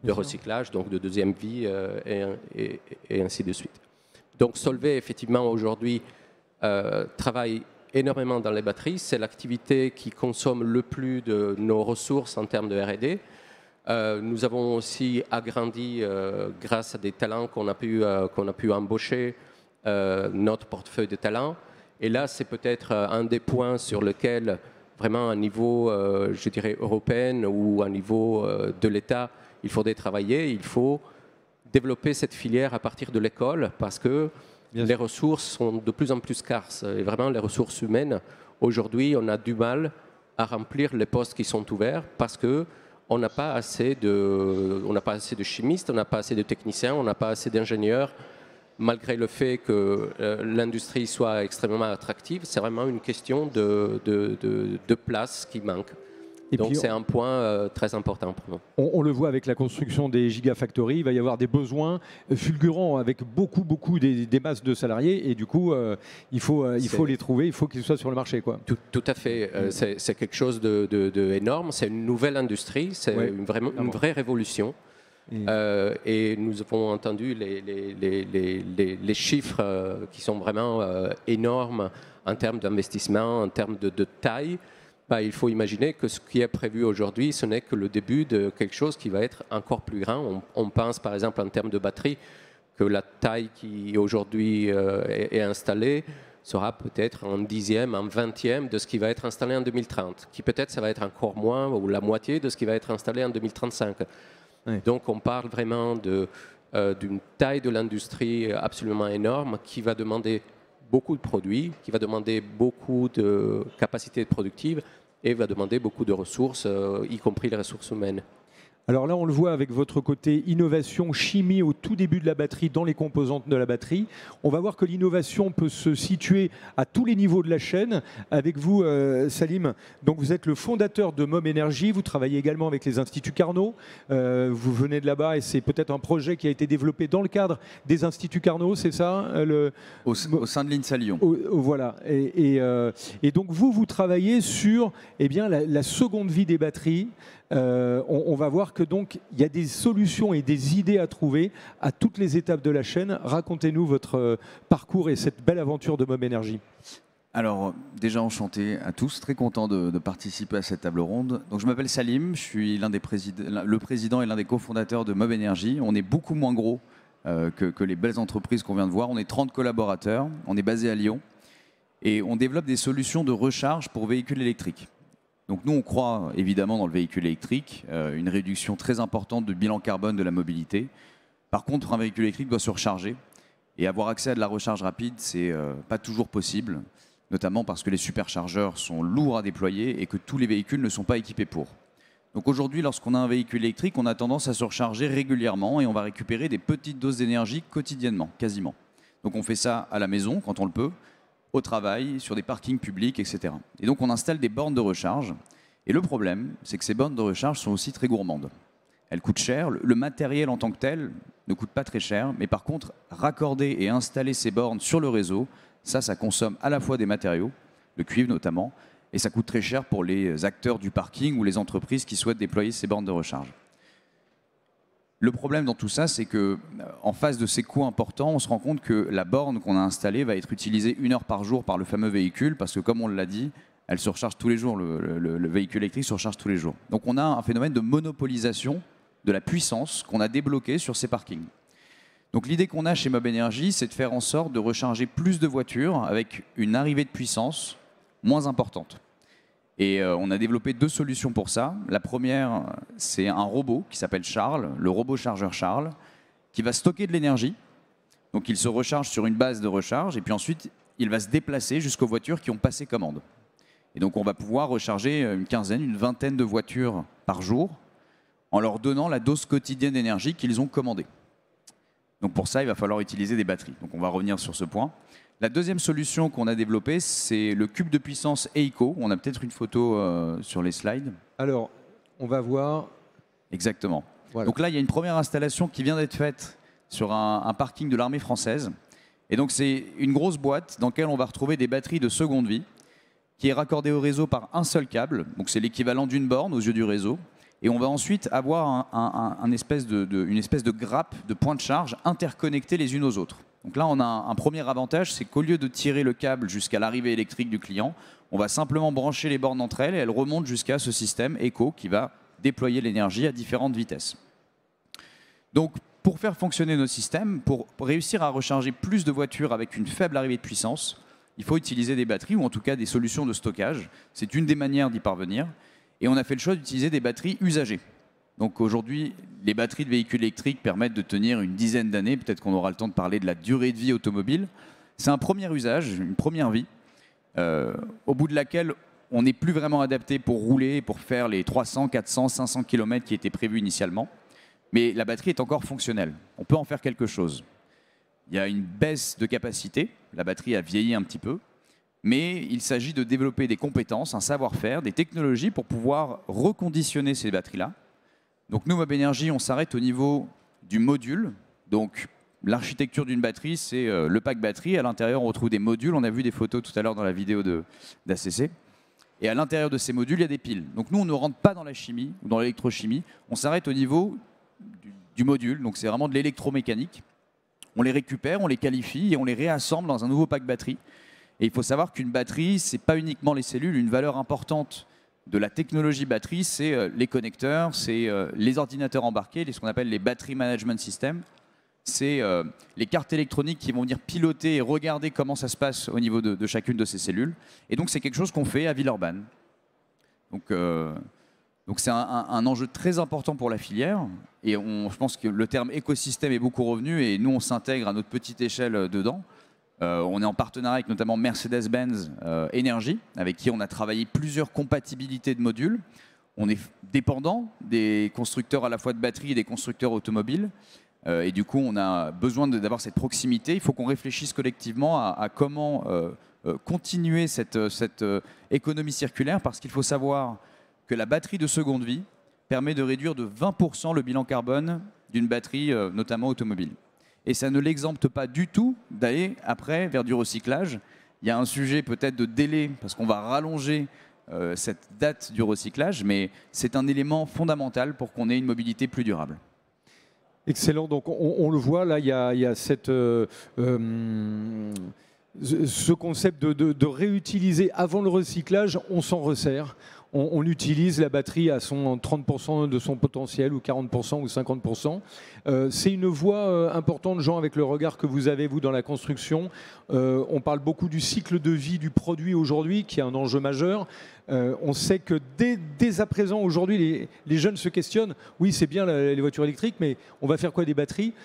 de recyclage, donc de deuxième vie et ainsi de suite. Donc Solvay, effectivement, aujourd'hui, travaille énormément dans les batteries. C'est l'activité qui consomme le plus de nos ressources en termes de R&D. Nous avons aussi agrandi, grâce à des talents qu'on a pu embaucher, notre portefeuille de talents. Et là, c'est peut-être un des points sur lequel, vraiment à niveau, je dirais, européen ou à niveau de l'État, il faudrait travailler. Il faut développer cette filière à partir de l'école parce que les ressources sont de plus en plus scarces. Et vraiment, les ressources humaines, aujourd'hui, on a du mal à remplir les postes qui sont ouverts parce que on n'a pas assez de chimistes, on n'a pas assez de techniciens, on n'a pas assez d'ingénieurs, malgré le fait que l'industrie soit extrêmement attractive. C'est vraiment une question de place qui manque. Et donc c'est un point très important pour nous. On le voit avec la construction des gigafactories, il va y avoir des besoins fulgurants avec beaucoup des masses de salariés et du coup il faut les trouver, il faut qu'ils soient sur le marché, quoi. Tout à fait, c'est quelque chose d'énorme, c'est une nouvelle industrie, c'est une vraie révolution. Et nous avons entendu les chiffres qui sont vraiment énormes en termes d'investissement, en termes de taille. Il faut imaginer que ce qui est prévu aujourd'hui, ce n'est que le début de quelque chose qui va être encore plus grand. On pense par exemple en termes de batterie que la taille qui aujourd'hui est installée sera peut-être un 10e, un 20e de ce qui va être installé en 2030, qui peut-être ça va être encore moins ou la moitié de ce qui va être installé en 2035. Oui. Donc on parle vraiment d'une taille de l'industrie absolument énorme qui va demander beaucoup de produits, qui va demander beaucoup de capacités productives et va demander beaucoup de ressources, y compris les ressources humaines. Alors là, on le voit avec votre côté innovation, chimie au tout début de la batterie, dans les composantes de la batterie. On va voir que l'innovation peut se situer à tous les niveaux de la chaîne. Avec vous, Salim, donc vous êtes le fondateur de Mob Energy. Vous travaillez également avec les Instituts Carnot. Vous venez de là-bas et c'est peut-être un projet qui a été développé dans le cadre des Instituts Carnot, c'est ça au sein de l'INSA Lyon. Voilà. Et donc vous travaillez sur la seconde vie des batteries. On va voir que donc il y a des solutions et des idées à trouver à toutes les étapes de la chaîne. Racontez-nous votre parcours et cette belle aventure de Mob Energy. Alors déjà enchanté à tous, très content de participer à cette table ronde. Donc je m'appelle Salim, je suis le président et l'un des cofondateurs de Mob Energy. On est beaucoup moins gros que les belles entreprises qu'on vient de voir. On est 30 collaborateurs, on est basé à Lyon et on développe des solutions de recharge pour véhicules électriques. Donc nous, on croit évidemment dans le véhicule électrique, une réduction très importante de bilan carbone de la mobilité. Par contre, un véhicule électrique doit se recharger et avoir accès à de la recharge rapide, c'est pas toujours possible, notamment parce que les superchargeurs sont lourds à déployer et que tous les véhicules ne sont pas équipés pour. Donc aujourd'hui, lorsqu'on a un véhicule électrique, on a tendance à se recharger régulièrement et on va récupérer des petites doses d'énergie quotidiennement, quasiment. Donc on fait ça à la maison quand on le peut, au travail, sur des parkings publics, etc. Et donc on installe des bornes de recharge. Et le problème, c'est que ces bornes de recharge sont aussi très gourmandes. Elles coûtent cher. Le matériel en tant que tel ne coûte pas très cher. Mais par contre, raccorder et installer ces bornes sur le réseau, ça consomme à la fois des matériaux, le cuivre notamment, et ça coûte très cher pour les acteurs du parking ou les entreprises qui souhaitent déployer ces bornes de recharge. Le problème dans tout ça, c'est qu'en face de ces coûts importants, on se rend compte que la borne qu'on a installée va être utilisée 1 heure par jour par le fameux véhicule, parce que comme on l'a dit, elle se recharge tous les jours, le véhicule électrique se recharge tous les jours. Donc on a un phénomène de monopolisation de la puissance qu'on a débloqué sur ces parkings. Donc l'idée qu'on a chez Mob Energy, c'est de faire en sorte de recharger plus de voitures avec une arrivée de puissance moins importante. Et on a développé 2 solutions pour ça. La première, c'est un robot qui s'appelle Charles, le robot chargeur Charles, qui va stocker de l'énergie. Donc il se recharge sur une base de recharge et puis ensuite il va se déplacer jusqu'aux voitures qui ont passé commande. Et donc on va pouvoir recharger une quinzaine, une vingtaine de voitures par jour en leur donnant la dose quotidienne d'énergie qu'ils ont commandée. Donc pour ça, il va falloir utiliser des batteries. Donc on va revenir sur ce point. La deuxième solution qu'on a développée, c'est le cube de puissance EICO. On a peut-être une photo sur les slides. Alors, on va voir. Exactement. Voilà. Donc là, il y a une première installation qui vient d'être faite sur un parking de l'armée française. Et donc c'est une grosse boîte dans laquelle on va retrouver des batteries de seconde vie qui est raccordée au réseau par un seul câble. Donc c'est l'équivalent d'une borne aux yeux du réseau. Et on va ensuite avoir une espèce de grappe de points de charge interconnectés les unes aux autres. Donc là, on a un premier avantage, c'est qu'au lieu de tirer le câble jusqu'à l'arrivée électrique du client, on va simplement brancher les bornes entre elles et elles remontent jusqu'à ce système ECO qui va déployer l'énergie à différentes vitesses. Donc, pour faire fonctionner nos systèmes, pour réussir à recharger plus de voitures avec une faible arrivée de puissance, il faut utiliser des batteries ou en tout cas des solutions de stockage. C'est une des manières d'y parvenir. Et on a fait le choix d'utiliser des batteries usagées. Donc aujourd'hui, les batteries de véhicules électriques permettent de tenir une dizaine d'années. Peut-être qu'on aura le temps de parler de la durée de vie automobile. C'est un premier usage, une première vie, au bout de laquelle on n'est plus vraiment adapté pour rouler, pour faire les 300, 400, 500 km qui étaient prévus initialement. Mais la batterie est encore fonctionnelle. On peut en faire quelque chose. Il y a une baisse de capacité. La batterie a vieilli un petit peu. Mais il s'agit de développer des compétences, un savoir-faire, des technologies pour pouvoir reconditionner ces batteries-là. Donc nous, Mob Energy, on s'arrête au niveau du module. Donc l'architecture d'une batterie, c'est le pack batterie. À l'intérieur, on retrouve des modules. On a vu des photos tout à l'heure dans la vidéo d'ACC. Et à l'intérieur de ces modules, il y a des piles. Donc nous, on ne rentre pas dans la chimie ou dans l'électrochimie. On s'arrête au niveau du module. Donc c'est vraiment de l'électromécanique. On les récupère, on les qualifie et on les réassemble dans un nouveau pack batterie. Et il faut savoir qu'une batterie, ce n'est pas uniquement les cellules. Une valeur importante de la technologie batterie, c'est les connecteurs, c'est les ordinateurs embarqués, ce qu'on appelle les battery management systems. C'est les cartes électroniques qui vont venir piloter et regarder comment ça se passe au niveau de chacune de ces cellules. Et donc c'est quelque chose qu'on fait à Villeurbanne. Donc c'est un enjeu très important pour la filière. Et je pense que le terme écosystème est beaucoup revenu et nous on s'intègre à notre petite échelle dedans. On est en partenariat avec notamment Mercedes-Benz Energy, avec qui on a travaillé plusieurs compatibilités de modules. On est dépendant des constructeurs à la fois de batteries et des constructeurs automobiles. Et du coup, on a besoin d'avoir cette proximité. Il faut qu'on réfléchisse collectivement à comment continuer cette économie circulaire, parce qu'il faut savoir que la batterie de seconde vie permet de réduire de 20% le bilan carbone d'une batterie, notamment automobile. Et ça ne l'exempte pas du tout d'aller après vers du recyclage. Il y a un sujet peut-être de délai, parce qu'on va rallonger cette date du recyclage, mais c'est un élément fondamental pour qu'on ait une mobilité plus durable. Excellent. Donc on le voit là, il y a ce concept de réutiliser avant le recyclage, on s'en resserre. On utilise la batterie à 30% de son potentiel, ou 40% ou 50%. C'est une voie importante, Jean, avec le regard que vous avez, vous, dans la construction. On parle beaucoup du cycle de vie du produit aujourd'hui, qui est un enjeu majeur. On sait que dès à présent, aujourd'hui, les jeunes se questionnent. Oui, c'est bien les voitures électriques, mais on va faire quoi des batteries?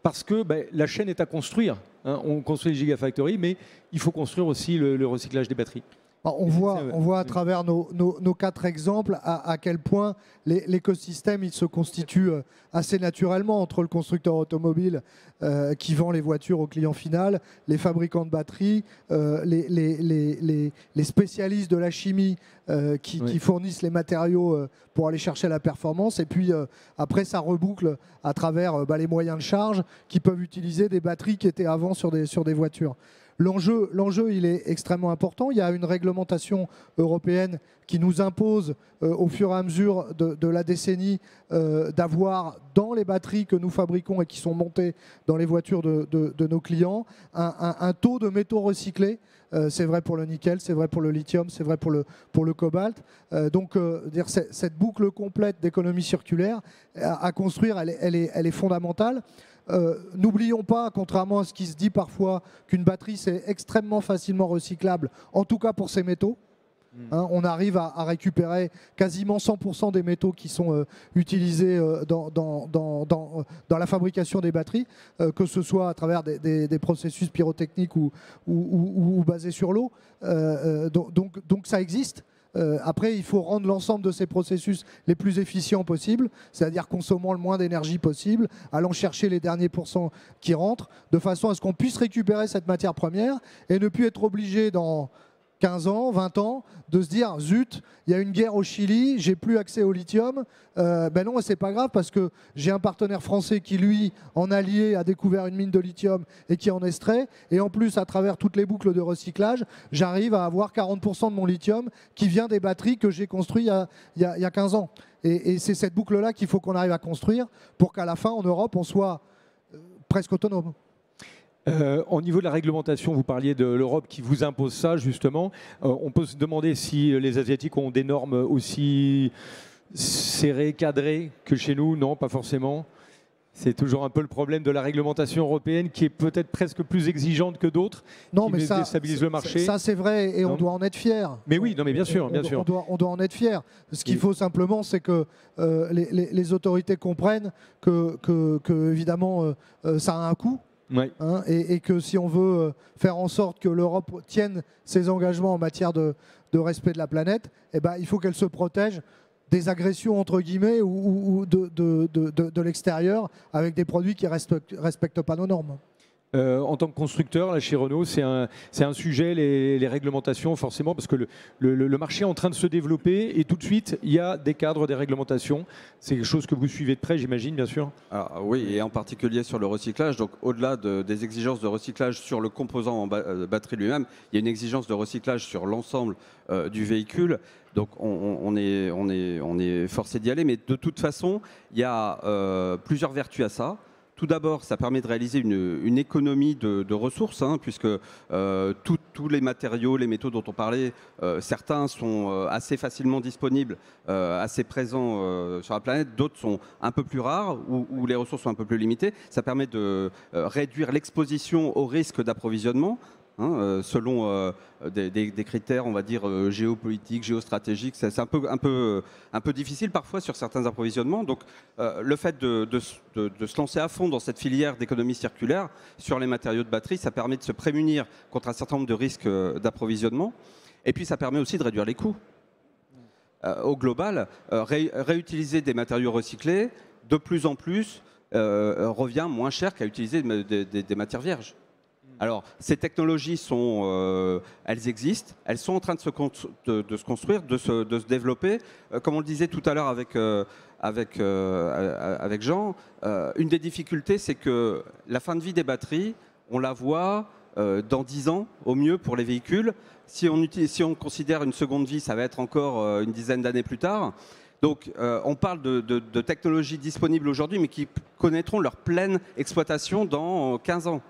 Parce que la chaîne est à construire. Hein. On construit les gigafactories, mais il faut construire aussi le recyclage des batteries. On voit à travers nos 4 exemples à quel point l'écosystème il se constitue assez naturellement entre le constructeur automobile qui vend les voitures au client final, les fabricants de batteries, les spécialistes de la chimie qui fournissent les matériaux pour aller chercher la performance, et puis après ça reboucle à travers les moyens de charge qui peuvent utiliser des batteries qui étaient avant sur des voitures. L'enjeu, il est extrêmement important. Il y a une réglementation européenne qui nous impose, au fur et à mesure de la décennie, d'avoir dans les batteries que nous fabriquons et qui sont montées dans les voitures de nos clients, un taux de métaux recyclés. C'est vrai pour le nickel, c'est vrai pour le lithium, c'est vrai pour le cobalt. Donc, cette boucle complète d'économie circulaire à construire, elle est fondamentale. N'oublions pas, contrairement à ce qui se dit parfois, qu'une batterie c'est extrêmement facilement recyclable, en tout cas pour ces métaux. Hein, on arrive à récupérer quasiment 100% des métaux qui sont utilisés dans la fabrication des batteries, que ce soit à travers des processus pyrotechniques ou basés sur l'eau. Donc ça existe. Après, il faut rendre l'ensemble de ces processus les plus efficients possibles, c'est-à-dire consommant le moins d'énergie possible, allant chercher les derniers pourcents qui rentrent, de façon à ce qu'on puisse récupérer cette matière première et ne plus être obligé dans 15 ans, 20 ans, de se dire zut, il y a une guerre au Chili, j'ai plus accès au lithium. Ben non, c'est pas grave parce que j'ai un partenaire français qui, lui, en allié, a découvert une mine de lithium et qui en extrait. Et en plus, à travers toutes les boucles de recyclage, j'arrive à avoir 40% de mon lithium qui vient des batteries que j'ai construites il y a 15 ans. Et c'est cette boucle-là qu'il faut qu'on arrive à construire pour qu'à la fin, en Europe, on soit presque autonome. Au niveau de la réglementation, vous parliez de l'Europe qui vous impose ça, justement. On peut se demander si les Asiatiques ont des normes aussi serrées, cadrées que chez nous. Non, pas forcément. C'est toujours un peu le problème de la réglementation européenne qui est peut-être presque plus exigeante que d'autres, qui déstabilise le marché. Ça, c'est vrai et on doit en être fier. Mais oui, non, mais bien sûr. On doit en être fier. Ce qu'il faut simplement, c'est que les autorités comprennent que évidemment, ça a un coût. Ouais. Hein, et que si on veut faire en sorte que l'Europe tienne ses engagements en matière de respect de la planète, eh ben, il faut qu'elle se protège des agressions entre guillemets ou de l'extérieur avec des produits qui ne respectent pas nos normes. En tant que constructeur, là, chez Renault, c'est un sujet, les réglementations, forcément, parce que le marché est en train de se développer et tout de suite, il y a des cadres, des réglementations. C'est quelque chose que vous suivez de près, j'imagine, bien sûr. Alors, oui, et en particulier sur le recyclage. Donc, au-delà des exigences de recyclage sur le composant en batterie lui-même, il y a une exigence de recyclage sur l'ensemble du véhicule. Donc, on est forcé d'y aller. Mais de toute façon, il y a plusieurs vertus à ça. Tout d'abord, ça permet de réaliser une économie de ressources, hein, puisque tout tous les matériaux, les métaux dont on parlait, certains sont assez facilement disponibles, assez présents sur la planète, d'autres sont un peu plus rares, où les ressources sont un peu plus limitées. Ça permet de réduire l'exposition au risque d'approvisionnement. Selon des critères, on va dire, géopolitiques, géostratégiques. C'est un peu difficile parfois sur certains approvisionnements. Donc le fait de se lancer à fond dans cette filière d'économie circulaire sur les matériaux de batterie, ça permet de se prémunir contre un certain nombre de risques d'approvisionnement. Et puis ça permet aussi de réduire les coûts. Au global, réutiliser des matériaux recyclés, de plus en plus, revient moins cher qu'à utiliser des matières vierges. Alors, ces technologies elles existent, elles sont en train de se construire, de se développer. Comme on le disait tout à l'heure avec Jean, une des difficultés, c'est que la fin de vie des batteries, on la voit dans 10 ans au mieux pour les véhicules. Si on considère une seconde vie, ça va être encore une dizaine d'années plus tard. Donc, on parle de technologies disponibles aujourd'hui, mais qui connaîtront leur pleine exploitation dans 15 ans.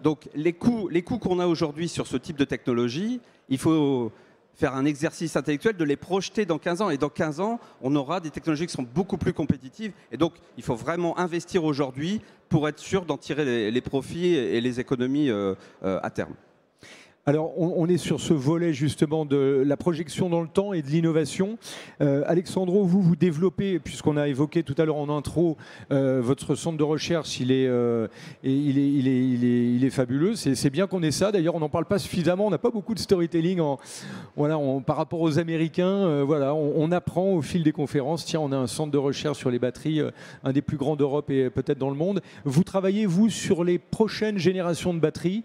Donc les coûts qu'on a aujourd'hui sur ce type de technologie, il faut faire un exercice intellectuel de les projeter dans 15 ans. Et dans 15 ans, on aura des technologies qui sont beaucoup plus compétitives. Et donc, il faut vraiment investir aujourd'hui pour être sûr d'en tirer les profits et les économies à terme. Alors, on est sur ce volet justement de la projection dans le temps et de l'innovation. Alexandro, vous développez, puisqu'on a évoqué tout à l'heure en intro, votre centre de recherche, il est fabuleux. C'est bien qu'on ait ça. D'ailleurs, on n'en parle pas suffisamment. On n'a pas beaucoup de storytelling par rapport aux Américains. On apprend au fil des conférences. Tiens, on a un centre de recherche sur les batteries, un des plus grands d'Europe et peut-être dans le monde. Vous travaillez, vous, sur les prochaines générations de batteries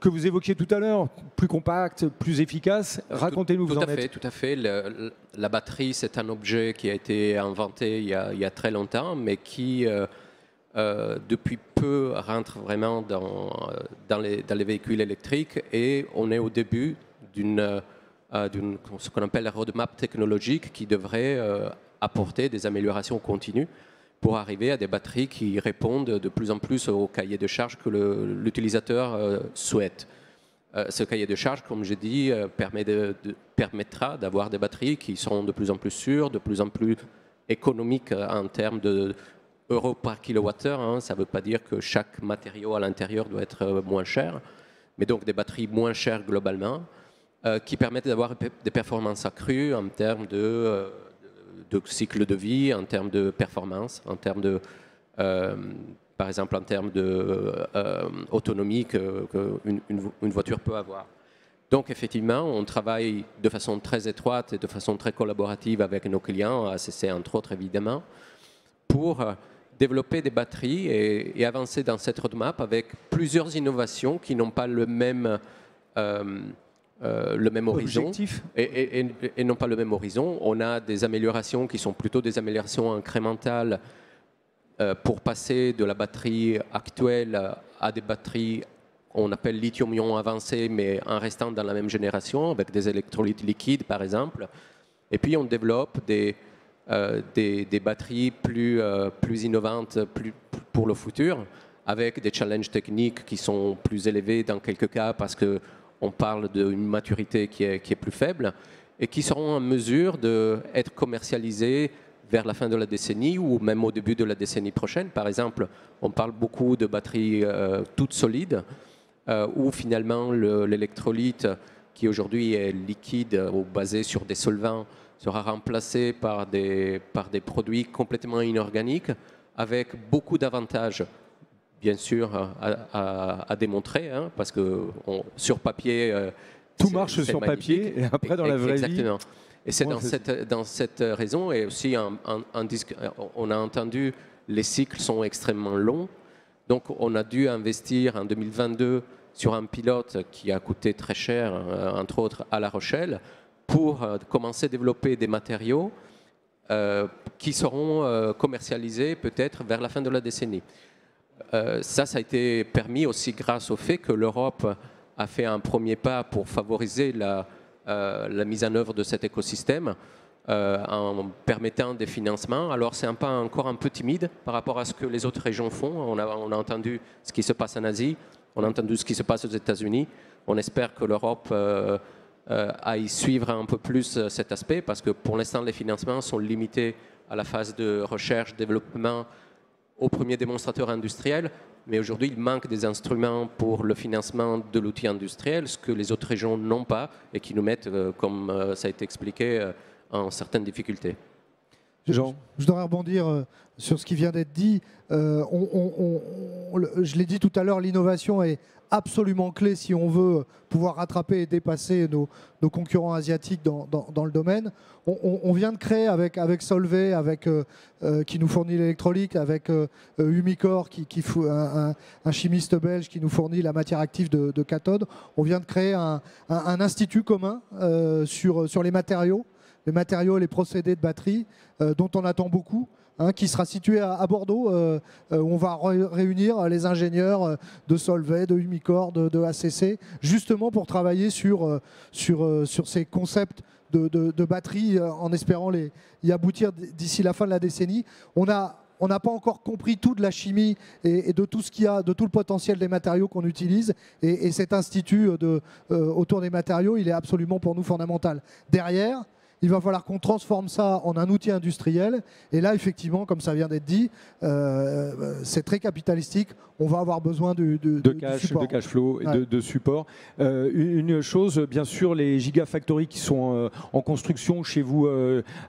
que vous évoquiez tout à l'heure, plus compacte, plus efficace. Racontez-nous, vous en êtes. Tout à fait. La batterie, c'est un objet qui a été inventé il y a très longtemps, mais qui, depuis peu, rentre vraiment dans les véhicules électriques. Et on est au début ce qu'on appelle la roadmap technologique qui devrait apporter des améliorations continues pour arriver à des batteries qui répondent de plus en plus au cahier de charge que l'utilisateur souhaite. Ce cahier de charge, comme j'ai dit, permettra d'avoir des batteries qui seront de plus en plus sûres, de plus en plus économiques en termes d'euros par kilowattheure. Ça ne veut pas dire que chaque matériau à l'intérieur doit être moins cher, mais donc des batteries moins chères globalement, qui permettent d'avoir des performances accrues en termes de cycle de vie, en termes de performance, en termes par exemple en termes d'autonomie qu'une voiture peut avoir. Donc effectivement, on travaille de façon très étroite et de façon très collaborative avec nos clients, ACC entre autres évidemment, pour développer des batteries et avancer dans cette roadmap avec plusieurs innovations qui n'ont pas le même horizon et non pas le même horizon. On a des améliorations qui sont plutôt des améliorations incrémentales pour passer de la batterie actuelle à des batteries qu'on appelle lithium-ion avancées, mais en restant dans la même génération, avec des électrolytes liquides par exemple. Et puis on développe des batteries plus innovantes pour le futur, avec des challenges techniques qui sont plus élevés dans quelques cas parce que on parle d'une maturité qui est plus faible et qui seront en mesure d'être commercialisées vers la fin de la décennie ou même au début de la décennie prochaine. Par exemple, on parle beaucoup de batteries toutes solides où finalement l'électrolyte qui aujourd'hui est liquide ou basé sur des solvants sera remplacé par des produits complètement inorganiques avec beaucoup d'avantages. Bien sûr, à démontrer, parce que sur papier... tout marche sur papier et après dans la vraie vie... Exactement. Et c'est dans cette raison, et aussi on a entendu, les cycles sont extrêmement longs. Donc on a dû investir en 2022 sur un pilote qui a coûté très cher, entre autres à La Rochelle, pour commencer à développer des matériaux qui seront commercialisés peut-être vers la fin de la décennie. Ça a été permis aussi grâce au fait que l'Europe a fait un premier pas pour favoriser la mise en œuvre de cet écosystème en permettant des financements. Alors c'est un pas encore un peu timide par rapport à ce que les autres régions font. On a entendu ce qui se passe en Asie, on a entendu ce qui se passe aux États-Unis. On espère que l'Europe aille suivre un peu plus cet aspect parce que pour l'instant, les financements sont limités à la phase de recherche, développement, aux premiers démonstrateurs industriels. Mais aujourd'hui, il manque des instruments pour le financement de l'outil industriel, ce que les autres régions n'ont pas et qui nous mettent, comme ça a été expliqué, en certaines difficultés. Jean. Je voudrais rebondir sur ce qui vient d'être dit. Je l'ai dit tout à l'heure, l'innovation est absolument clé si on veut pouvoir rattraper et dépasser nos concurrents asiatiques dans le domaine. On vient de créer avec Solvay, qui nous fournit l'électrolyte, avec Umicore, un chimiste belge qui nous fournit la matière active de cathode. On vient de créer un institut commun sur les matériaux et les procédés de batterie, dont on attend beaucoup. Qui sera situé à Bordeaux, où on va réunir les ingénieurs de Solvay, de Umicore, de ACC, justement pour travailler sur ces concepts de batterie, en espérant y aboutir d'ici la fin de la décennie. On n'a pas encore compris tout de la chimie et de tout ce qu'il y a, de tout le potentiel des matériaux qu'on utilise. Et cet institut autour des matériaux, il est absolument pour nous fondamental. Derrière, il va falloir qu'on transforme ça en un outil industriel. Et là, effectivement, comme ça vient d'être dit, c'est très capitalistique. On va avoir besoin de cash flow, et de support. Une chose, bien sûr, les gigafactories qui sont en construction chez vous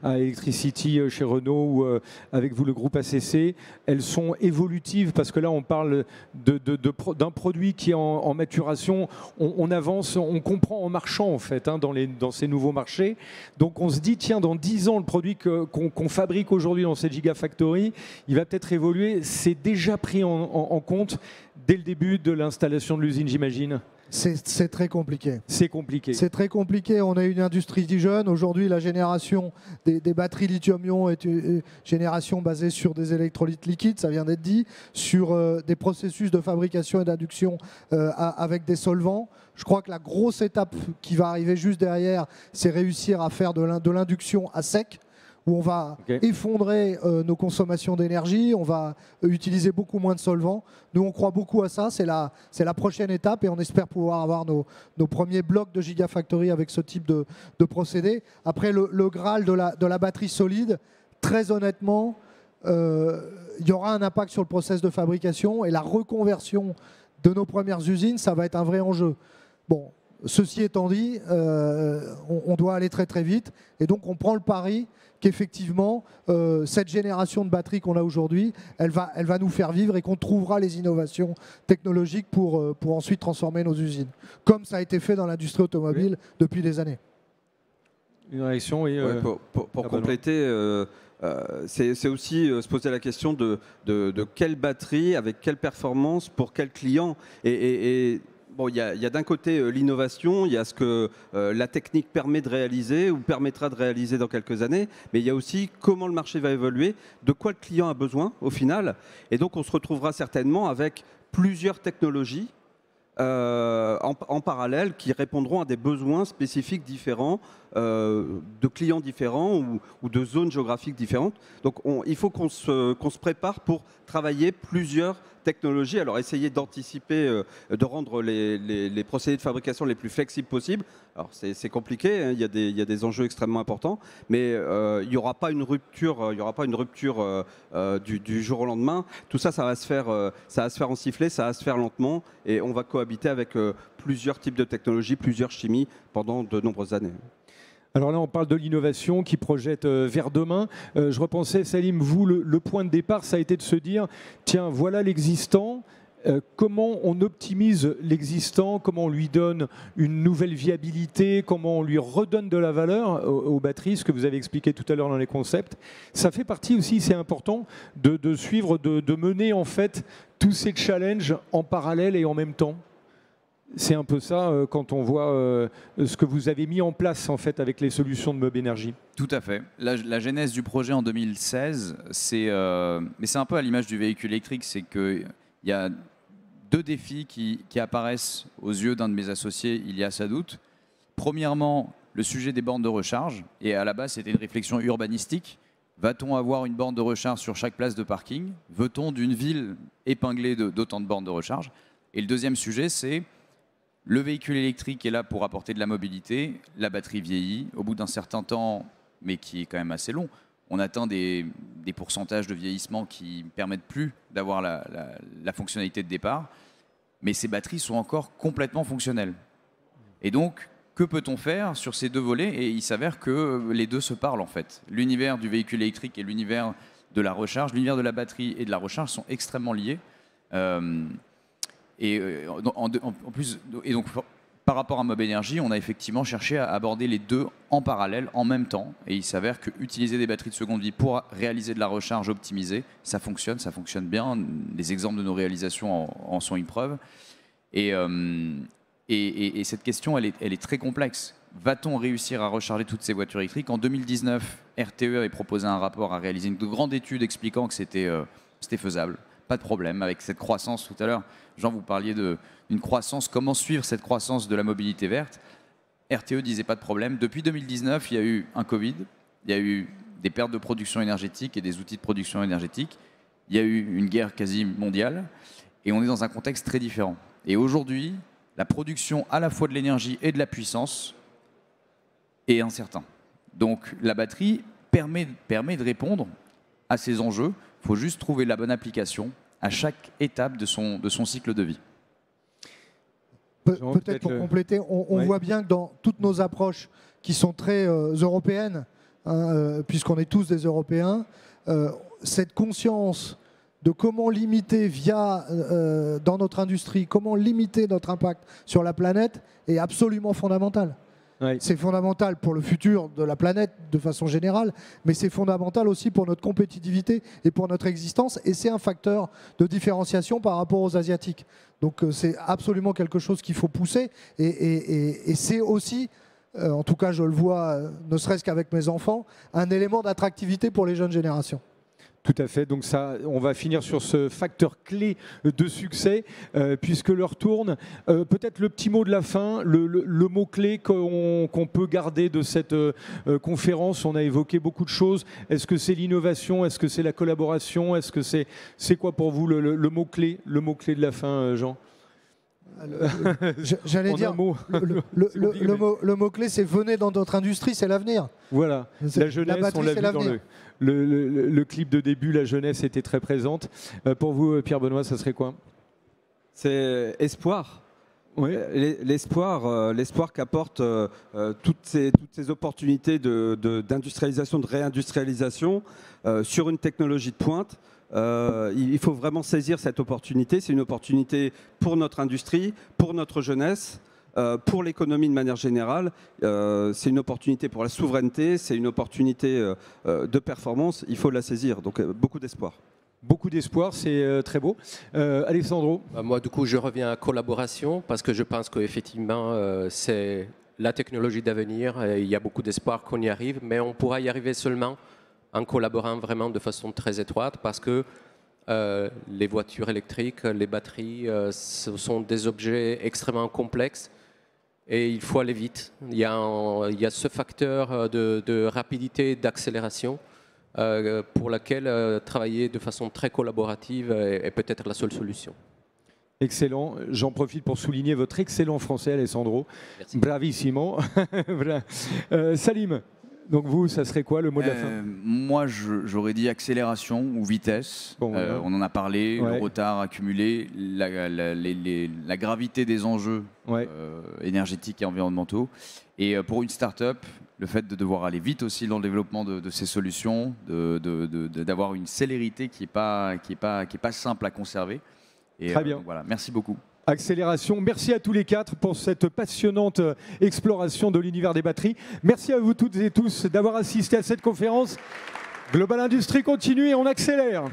à Electricity, chez Renault ou avec vous le groupe ACC, elles sont évolutives parce que là, on parle d'un produit qui est en maturation. On avance, on comprend en marchant en fait dans ces nouveaux marchés. Donc on se dit, tiens, dans 10 ans, le produit qu'on fabrique aujourd'hui dans cette gigafactory, il va peut-être évoluer. C'est déjà pris en compte dès le début de l'installation de l'usine, j'imagine. C'est très compliqué. C'est compliqué. C'est très compliqué. On a une industrie jeune. Aujourd'hui, la génération des batteries lithium-ion est une génération basée sur des électrolytes liquides, ça vient d'être dit, sur des processus de fabrication et d'induction avec des solvants. Je crois que la grosse étape qui va arriver juste derrière, c'est réussir à faire de l'induction à sec, où on va effondrer nos consommations d'énergie, on va utiliser beaucoup moins de solvants. Nous, on croit beaucoup à ça, c'est la prochaine étape et on espère pouvoir avoir nos premiers blocs de gigafactory avec ce type de procédé. Après, le Graal de la batterie solide, très honnêtement, il y aura un impact sur le process de fabrication et la reconversion de nos premières usines, ça va être un vrai enjeu. Bon, ceci étant dit, on doit aller très très vite et donc on prend le pari qu'effectivement, cette génération de batteries qu'on a aujourd'hui, elle va nous faire vivre et qu'on trouvera les innovations technologiques pour ensuite transformer nos usines, comme ça a été fait dans l'industrie automobile depuis des années. Une réaction, oui. Pour compléter, c'est aussi se poser la question de quelle batterie, avec quelle performance, pour quel client. Bon, il y a d'un côté l'innovation, il y a ce que la technique permet de réaliser ou permettra de réaliser dans quelques années, mais il y a aussi comment le marché va évoluer, de quoi le client a besoin au final. Et donc on se retrouvera certainement avec plusieurs technologies en parallèle qui répondront à des besoins spécifiques différents, de clients différents ou de zones géographiques différentes. Donc il faut qu'on se prépare pour travailler plusieurs technologies. Alors essayer d'anticiper, de rendre les procédés de fabrication les plus flexibles possibles. Alors c'est compliqué, hein, il y a des enjeux extrêmement importants, mais il n'y aura pas une rupture, du jour au lendemain. Tout ça, ça va se faire en sifflet, ça va se faire lentement, et on va cohabiter avec plusieurs types de technologies, plusieurs chimies pendant de nombreuses années. Alors là, on parle de l'innovation qui projette vers demain. Je repensais, Salim, vous, le point de départ, ça a été de se dire, tiens, voilà l'existant. Comment on optimise l'existant, comment on lui donne une nouvelle viabilité, comment on lui redonne de la valeur aux batteries, ce que vous avez expliqué tout à l'heure dans les concepts. Ça fait partie aussi, c'est important, de suivre, de mener en fait tous ces challenges en parallèle et en même temps. C'est un peu ça quand on voit ce que vous avez mis en place en fait avec les solutions de Mob Energy. Tout à fait. La genèse du projet en 2016, mais c'est un peu à l'image du véhicule électrique, c'est qu'il y a deux défis qui apparaissent aux yeux d'un de mes associés, Ilias Adout. Premièrement, le sujet des bornes de recharge, et à la base c'était une réflexion urbanistique. Va-t-on avoir une borne de recharge sur chaque place de parking? Veut-on d'une ville épinglée d'autant de bornes de recharge? Et le deuxième sujet, c'est Le véhicule électrique est là pour apporter de la mobilité, la batterie vieillit. Au bout d'un certain temps, mais qui est quand même assez long, on atteint des pourcentages de vieillissement qui ne permettent plus d'avoir la fonctionnalité de départ. Mais ces batteries sont encore complètement fonctionnelles. Et donc, que peut-on faire sur ces deux volets? Et il s'avère que les deux se parlent en fait. L'univers du véhicule électrique et l'univers de la recharge, l'univers de la batterie et de la recharge sont extrêmement liés. En plus, et donc, par rapport à Mob Energy, on a effectivement cherché à aborder les deux en parallèle, en même temps. Et il s'avère qu'utiliser des batteries de seconde vie pour réaliser de la recharge optimisée, ça fonctionne bien. Les exemples de nos réalisations en sont une preuve. Et cette question, elle est très complexe. Va-t-on réussir à recharger toutes ces voitures électriques? En 2019, RTE avait proposé un rapport à réaliser une grande étude expliquant que c'était faisable. Pas de problème avec cette croissance. Tout à l'heure, Jean, vous parliez d'une croissance. Comment suivre cette croissance de la mobilité verte? RTE disait pas de problème. Depuis 2019, il y a eu un Covid, il y a eu des pertes de production énergétique et des outils de production énergétique. Il y a eu une guerre quasi mondiale et on est dans un contexte très différent. Et aujourd'hui, la production à la fois de l'énergie et de la puissance est incertaine. Donc la batterie permet de répondre à ces enjeux. Il faut juste trouver la bonne application à chaque étape de son cycle de vie. Peut-être pour compléter, on voit bien que dans toutes nos approches qui sont très européennes, puisqu'on est tous des Européens, cette conscience de comment limiter dans notre industrie, comment limiter notre impact sur la planète est absolument fondamentale. Oui. C'est fondamental pour le futur de la planète de façon générale, mais c'est fondamental aussi pour notre compétitivité et pour notre existence, et c'est un facteur de différenciation par rapport aux Asiatiques. Donc c'est absolument quelque chose qu'il faut pousser, et c'est aussi, en tout cas je le vois, ne serait-ce qu'avec mes enfants, un élément d'attractivité pour les jeunes générations. Tout à fait, donc ça, on va finir sur ce facteur clé de succès, puisque l'heure tourne. Peut-être le petit mot de la fin, le mot-clé qu'on peut garder de cette conférence. On a évoqué beaucoup de choses. Est-ce que c'est l'innovation? Est-ce que c'est la collaboration? Est-ce que c'est quoi pour vous le mot-clé de la fin, Jean? J'allais dire, le mot-clé, c'est venez dans notre industrie, c'est l'avenir. Voilà, la jeunesse, on l'a vu dans le clip de début, la jeunesse était très présente. Pour vous, Pierre-Benoît, ça serait quoi? C'est espoir. Oui. L'espoir qu'apportent toutes ces opportunités d'industrialisation, de réindustrialisation sur une technologie de pointe. Il faut vraiment saisir cette opportunité. C'est une opportunité pour notre industrie, pour notre jeunesse, pour l'économie de manière générale. C'est une opportunité pour la souveraineté, c'est une opportunité de performance. Il faut la saisir. Donc beaucoup d'espoir. Beaucoup d'espoir, c'est très beau. Alessandro? Moi, du coup, je reviens à collaboration parce que je pense qu'effectivement, c'est la technologie d'avenir. Il y a beaucoup d'espoir qu'on y arrive, mais on pourra y arriver seulement en collaborant vraiment de façon très étroite parce que les voitures électriques, les batteries, ce sont des objets extrêmement complexes et il faut aller vite. Il y a ce facteur de rapidité, d'accélération pour laquelle travailler de façon très collaborative est peut-être la seule solution. Excellent. J'en profite pour souligner votre excellent français, Alessandro. Merci. Bravissimo. Voilà. Salim, donc vous, ça serait quoi le mot de la fin? Moi, j'aurais dit accélération ou vitesse. Bon, on en a parlé, le retard accumulé, la gravité des enjeux énergétiques et environnementaux. Et pour une start-up, le fait de devoir aller vite aussi dans le développement de ces solutions, d'avoir une célérité qui n'est pas simple à conserver. Et, très bien. Voilà, merci beaucoup. Accélération. Merci à tous les quatre pour cette passionnante exploration de l'univers des batteries. Merci à vous toutes et tous d'avoir assisté à cette conférence. Global Industrie continue et on accélère.